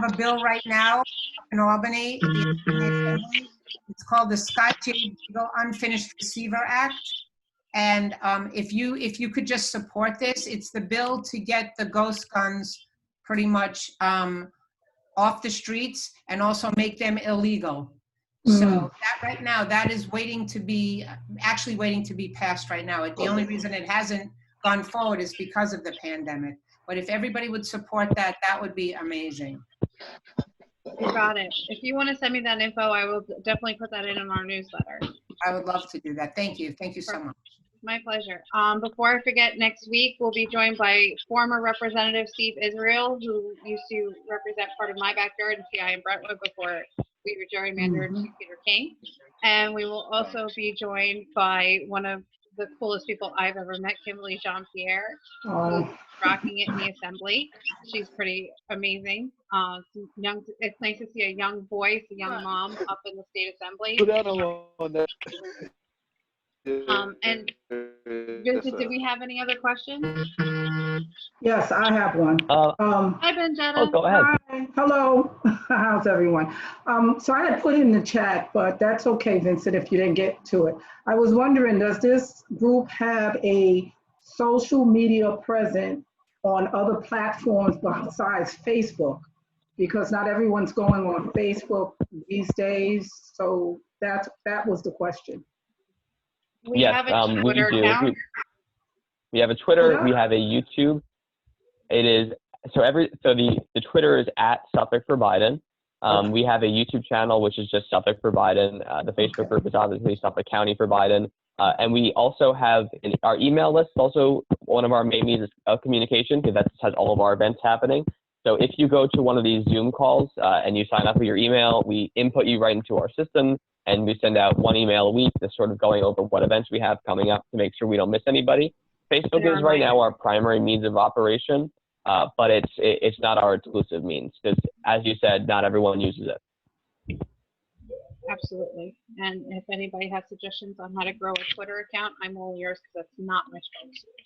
a bill right now in Albany. It's called the Scott J. Beagle Unfinished Receiver Act. And if you could just support this, it's the bill to get the ghost guns pretty much off the streets and also make them illegal. So that right now, that is actually waiting to be passed right now. The only reason it hasn't gone forward is because of the pandemic. But if everybody would support that, that would be amazing. You got it. If you want to send me that info, I will definitely put that in our newsletter. I would love to do that. Thank you. Thank you so much. My pleasure. Before I forget, next week we'll be joined by former Representative Steve Israel, who used to represent part of my backyard in CI and Brentwood before we were gerrymandered to Peter King. And we will also be joined by one of the coolest people I've ever met, Kimberly Jean-Pierre, who's rocking it in the assembly. She's pretty amazing. It's nice to see a young voice, a young mom up in the state assembly. And Vincent, did we have any other questions? Yes, I have one. Hi, Benjetta. Go ahead. Hi, hello. How's everyone? So I had put in the chat, but that's okay, Vincent, if you didn't get to it. I was wondering, does this group have a social media presence on other platforms besides Facebook? Because not everyone's going on Facebook these days. So that was the question. We Yes, have a we Twitter do. account. We have a Twitter. Yeah. We have a YouTube. It is so the Twitter is at Suffolk for Biden. We have a YouTube channel which is just Suffolk for Biden. The Facebook group is obviously Suffolk County for Biden. And we also have our email list, also one of our main means of communication, because that has all of our events happening. So if you go to one of these Zoom calls and you sign up with your email, we input you right into our system, and we send out one email a week that's sort of going over what events we have coming up to make sure we don't miss anybody. Facebook is right now our primary means of operation, but it's not our exclusive means, because as you said, not everyone uses it. Absolutely. And if anybody has suggestions on how to grow a Twitter account, I'm all yours because that's not my strong suit.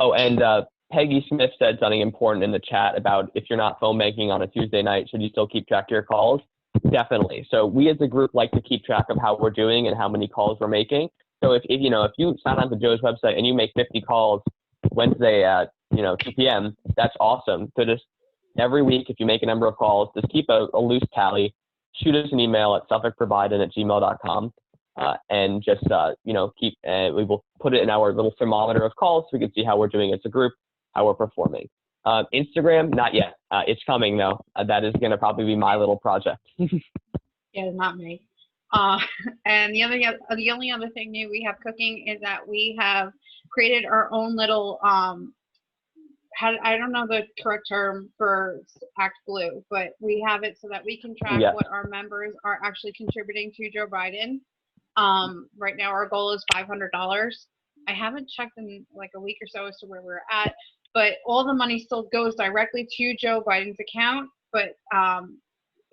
And Peggy Smith said something important in the chat about if you're not phone banking on a Tuesday night, should you still keep track of your calls? Definitely. So we as a group like to keep track of how we're doing and how many calls we're making. So if you sign on to Joe's website and you make 50 calls Wednesday at 2 p.m., that's awesome. So just every week, if you make a number of calls, just keep a loose tally. Shoot us an email at suffolkforbiden@gmail.com. And just keep. We will put it in our little thermometer of calls so we can see how we're doing as a group, how we're performing. Instagram, not yet. It's coming though. That is going to probably be my little project. Yeah, not me. And the only other thing new we have cooking is that we have created our own little I don't know the correct term for Act Blue, but we have it so that we can track what our members are actually contributing to Joe Biden. Right now our goal is $500. I haven't checked in like a week or so as to where we're at, but all the money still goes directly to Joe Biden's account, but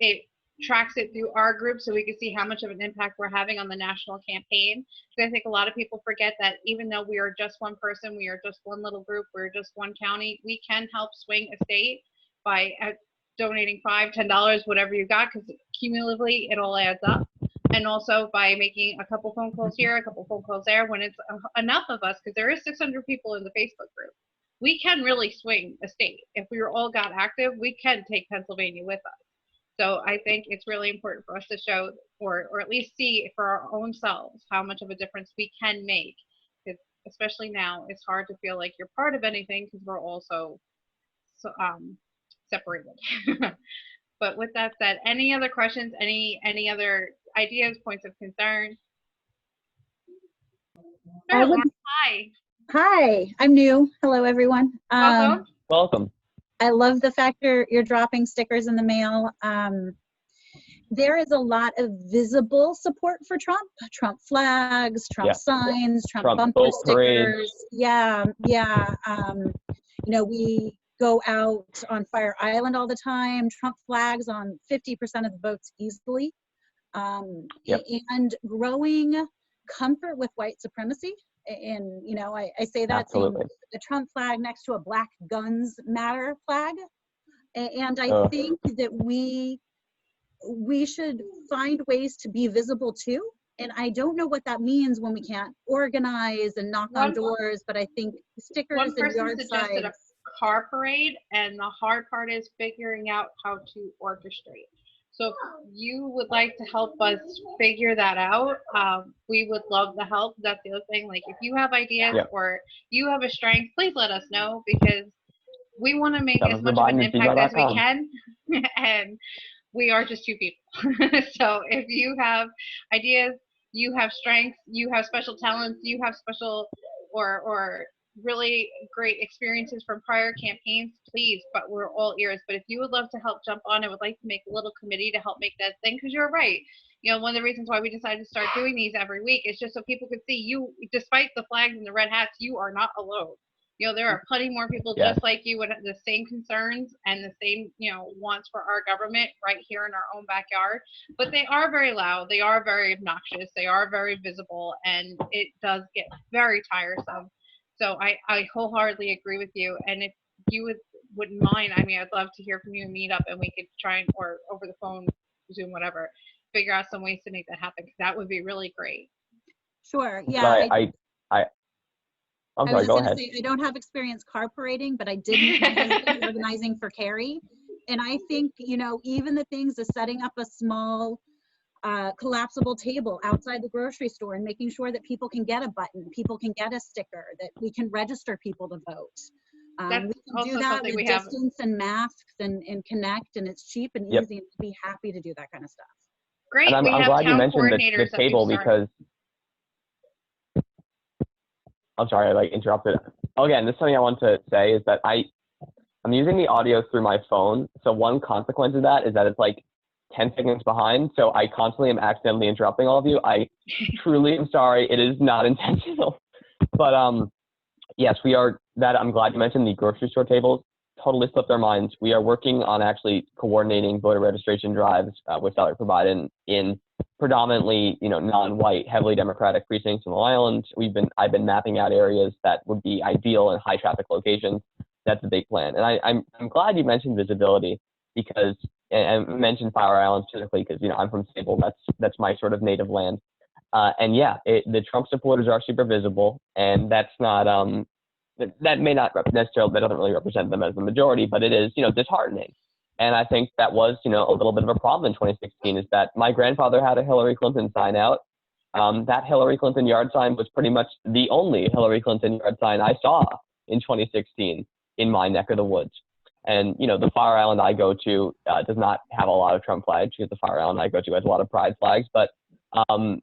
it tracks it through our group so we can see how much of an impact we're having on the national campaign. Because I think a lot of people forget that even though we are just one person, we are just one little group, we're just one county, we can help swing a state by donating $5, $10, whatever you got, because cumulatively it all adds up. And also by making a couple phone calls here, a couple phone calls there, when it's enough of us, because there is 600 people in the Facebook group, we can really swing a state. If we all got active, we can take Pennsylvania with us. So I think it's really important for us to show, or at least see for our own selves, how much of a difference we can make. Because especially now, it's hard to feel like you're part of anything because we're also separated. But with that said, any other questions? Any other ideas, points of concern? Sure, hi. Hi, I'm new. Hello, everyone. Welcome. I love the fact you're dropping stickers in the mail. There is a lot of visible support for Trump. Trump flags, Trump signs, Trump bumper stickers. Yeah. We go out on Fire Island all the time. Trump flags on 50% of the boats easily. And growing comfort with white supremacy. And I say that saying the Trump flag next to a Black Guns Matter flag, and I think that we should find ways to be visible too. And I don't know what that means when we can't organize and knock on doors, but I think stickers and yard signs. A car parade, and the hard part is figuring out how to orchestrate. So if you would like to help us figure that out, we would love the help. That's the other thing. Like if you have ideas or you have a strength, please let us know, because we want to make as much of an impact as we can. And we are just two people. So if you have ideas, you have strengths, you have special talents, you have special or really great experiences from prior campaigns, please, but we're all ears. But if you would love to help jump on and would like to make a little committee to help make that thing, because you're right, one of the reasons why we decided to start doing these every week is just so people could see you, despite the flags and the red hats, you are not alone. There are plenty more people just like you with the same concerns and the same, wants for our government right here in our own backyard. But they are very loud, they are very obnoxious, they are very visible, and it does get very tiresome. So I wholeheartedly agree with you. And if you wouldn't mind, I mean, I'd love to hear from you and meet up, and we could try and, or over the phone, Zoom, whatever, figure out some ways to make that happen. 'Cause that would be really great. Sure. Yeah. I'm I was sorry, just go going to ahead. say, I don't have experience car parading, but I did meet my husband organizing for Carrie. And I think, you know, even the things of setting up a small collapsible table outside the grocery store and making sure that people can get a button, people can get a sticker, that we can register people to vote. That's We can also do that something with we have. distance and masks and connect, and it's cheap and Yep. easy, and I'd be happy to do that kind of stuff. Great. And I'm have glad you town mentioned the coordinators that table sorry. because I'm sorry, I like interrupted. Again, this is something I want to say is that I'm using the audio through my phone. So one consequence of that is that it's like 10 seconds behind. So I constantly am accidentally interrupting all of you. I truly am sorry. It is not intentional. But yes, we are that. I'm glad you mentioned the grocery store tables. Totally slipped our minds. We are working on actually coordinating voter registration drives with Suffolk Provide in predominantly, non-white, heavily Democratic precincts in Long Island. I've been mapping out areas that would be ideal in high traffic locations. That's a big plan. And I'm glad you mentioned visibility because, and mentioned Fire Island specifically because, I'm from Sable. That's my sort of native land. And yeah, the Trump supporters are super visible, and that's not, that may not necessarily, that doesn't really represent them as the majority, but it is, disheartening. And I think that was, a little bit of a problem in 2016 is that my grandfather had a Hillary Clinton sign out. That Hillary Clinton yard sign was pretty much the only Hillary Clinton yard sign I saw in 2016 in my neck of the woods. And, the Fire Island I go to does not have a lot of Trump flags because the Fire Island I go to has a lot of pride flags, but I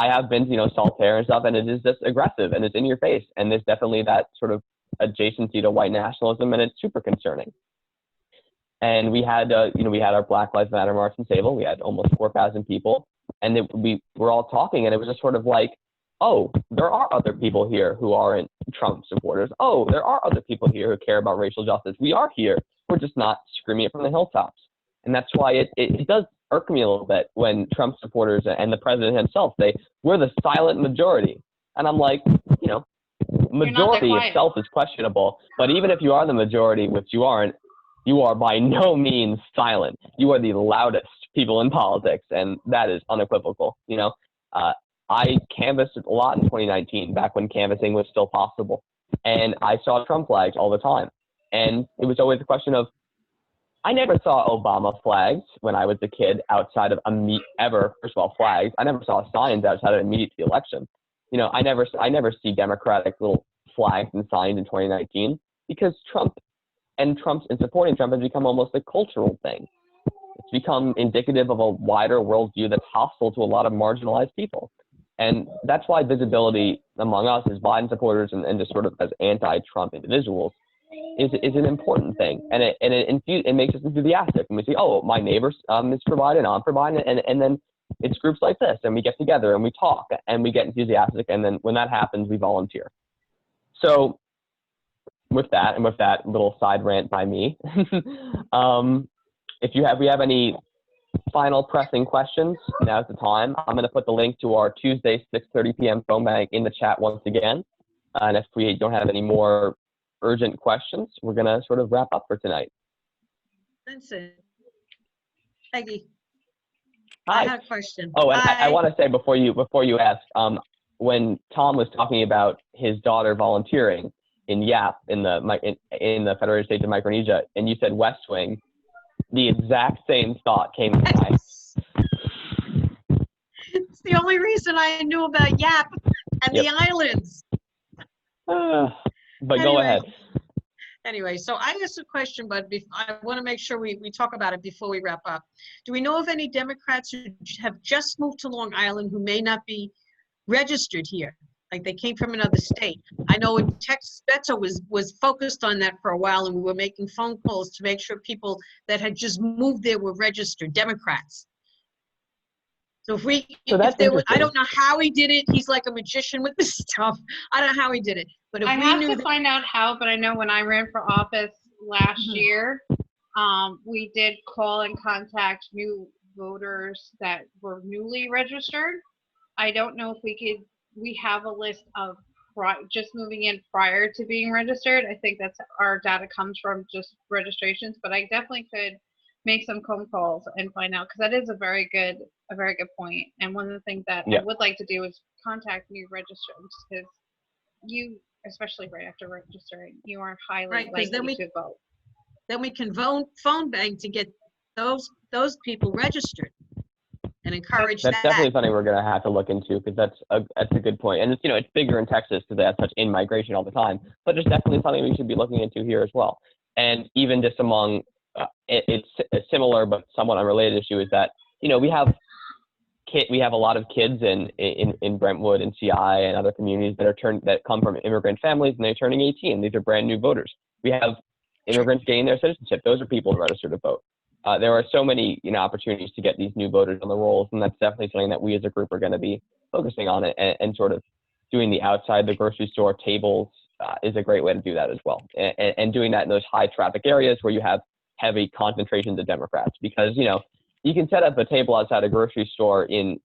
have been, Saltaire and stuff, and it is just aggressive and it's in your face. And there's definitely that sort of adjacency to white nationalism, and it's super concerning. And we had our Black Lives Matter march in Sable. We had almost 4,000 people, and we were all talking, and it was just sort of like, oh, there are other people here who aren't Trump supporters. Oh, there are other people here who care about racial justice. We are here. We're just not screaming it from the hilltops. And that's why it does irk me a little bit when Trump supporters and the president himself say, we're the silent majority. And I'm like, majority itself is questionable. But even if you are the majority, which you aren't, you are by no means silent. You are the loudest people in politics, and that is unequivocal. I canvassed a lot in 2019, back when canvassing was still possible. And I saw Trump flags all the time. And it was always a question of, I never saw Obama flags when I was a kid outside of first of all, flags. I never saw signs outside of immediate to the election. I never see Democratic little flags and signs in 2019 because Trump and supporting Trump has become almost a cultural thing. It's become indicative of a wider worldview that's hostile to a lot of marginalized people. And that's why visibility among us as Biden supporters and just sort of as anti-Trump individuals is an important thing. And it makes us enthusiastic. And we say, oh, my neighbor is providing, I'm providing, and then it's groups like this, and we get together and we talk and we get enthusiastic. And then when that happens, we volunteer. So with that little side rant by me, if we have any final pressing questions, now's the time. I'm going to put the link to our Tuesday 6:30 p.m. phone bank in the chat once again. And if we don't have any more urgent questions, we're going to sort of wrap up for tonight. Vincent. Peggy. Hi. I have a question. Oh, and I want to say before you ask, when Tom was talking about his daughter volunteering in YAP in the Federated States of Micronesia, and you said West Wing, the exact same thought came to mind. It's the only reason I knew about YAP and the islands. But go ahead. Anyway, so I asked a question, but I want to make sure we talk about it before we wrap up. Do we know of any Democrats who have just moved to Long Island who may not be registered here? Like they came from another state. I know in Texas, Beto was focused on that for a while, and we were making phone calls to make sure people that had just moved there were registered Democrats. So I don't know how he did it. He's like a magician with this stuff. I don't know how he did it. But if I have to find out how, but I know when I ran for office last year, we did call and contact new voters that were newly registered. I don't know if we have a list of just moving in prior to being registered. I think that's our data comes from just registrations, but I definitely could make some phone calls and find out, because that is a very good point. And one of the things that I would like to do is contact new registrants, because you, especially right after registering, you are highly likely to vote. Then we can phone bank to get those people registered and encourage That's that. definitely something we're going to have to look into, because that's a good point. And it's, you know, it's bigger in Texas because they have such in-migration all the time. But it's definitely something we should be looking into here as well. And even just among, it's a similar but somewhat unrelated issue is that, you know, we have a lot of kids in Brentwood and CI and other communities that come from immigrant families, and they're turning 18. These are brand new voters. We have immigrants gaining their citizenship. Those are people who register to vote. There are so many, you know, opportunities to get these new voters on the rolls, and that's definitely something that we as a group are going to be focusing on, and sort of doing the outside the grocery store tables is a great way to do that as well, and doing that in those high traffic areas where you have heavy concentrations of Democrats, because, you know, you can set up a table outside a grocery store in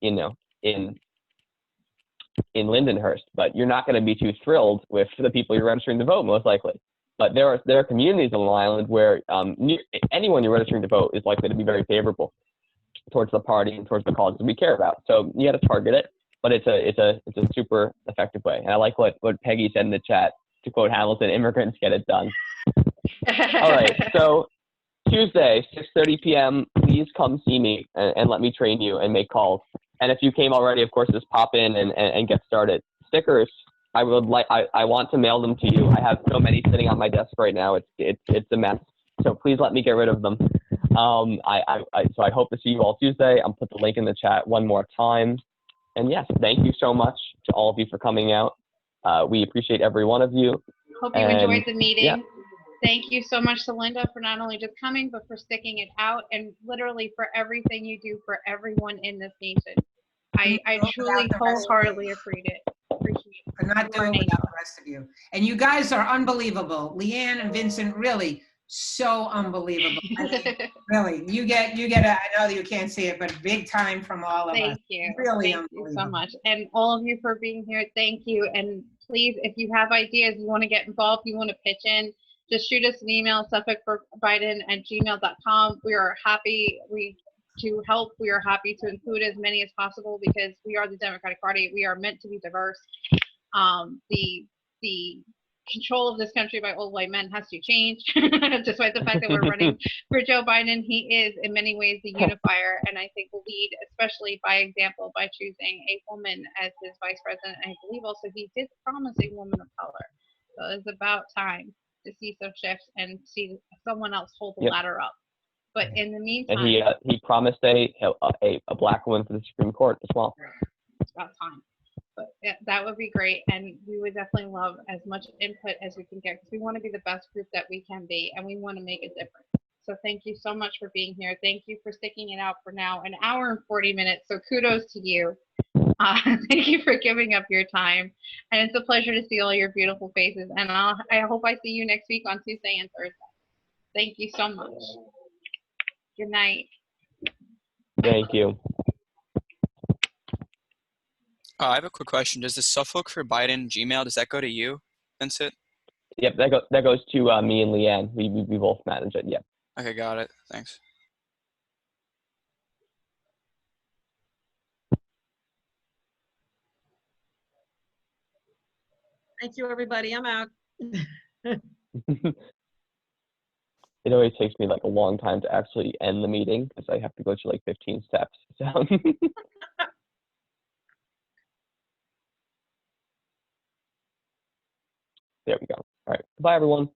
Lindenhurst, but you're not going to be too thrilled with the people you're registering to vote, most likely. But there are communities on Long Island where anyone you're registering to vote is likely to be very favorable towards the party and towards the causes we care about. So you got to target it, but it's a super effective way. And I like what Peggy said in the chat. To quote Hamilton, immigrants get it done. All right, so Tuesday, 6:30 p.m. Please come see me and let me train you and make calls. And if you came already, of course, just pop in and get started. Stickers, I want to mail them to you. I have so many sitting on my desk right now. It's a mess. So please let me get rid of them. So I hope to see you all Tuesday. I'll put the link in the chat one more time. And yes, thank you so much to all of you for coming out. We appreciate every one of you. Hope you enjoyed the meeting. Yeah. Thank you so much to Linda for not only just coming, but for sticking it out, and literally for everything you do for everyone in this nation. I truly wholeheartedly appreciate it. For not doing without the rest of you. And you guys are unbelievable. Leanne and Vincent, really so unbelievable. I mean, really, you get I know that you can't see it, but big time from all of us. Thank you. Really thank you so much. And all of you for being here. Thank you. And please, if you have ideas, you want to get involved, you want to pitch in, just shoot us an email, suffolkforbiden@gmail.com. We are happy to help. We are happy to include as many as possible, because we are the Democratic Party. We are meant to be diverse. The control of this country by old white men has to change, despite the fact that we're running for Joe Biden. He is in many ways the unifier, and I think will lead, especially by example, by choosing a woman as his vice president. And I believe also he did promise a woman of color. So it's about time to see some shifts and see someone else hold the ladder up. But in the meantime, and he promised a black woman for the Supreme Court as well. It's about time. But yeah, that would be great, and we would definitely love as much input as we can get, because we want to be the best group that we can be, and we want to make a difference. So thank you so much for being here. Thank you for sticking it out for now an hour and 40 minutes. So kudos to you. Thank you for giving up your time, and it's a pleasure to see all your beautiful faces. And I hope I see you next week on Tuesday and Thursday. Thank you so much. Good night. Thank you. I have a quick question. Does the Suffolk for Biden Gmail, does that go to you, Vincent? Yep, that goes to me and Leanne. We both manage it. Yep. Okay, got it. Thanks. Thank you, everybody. I'm out. It always takes me like a long time to actually end the meeting, because I have to go through like 15 steps. So. There we go. All right. Bye, everyone.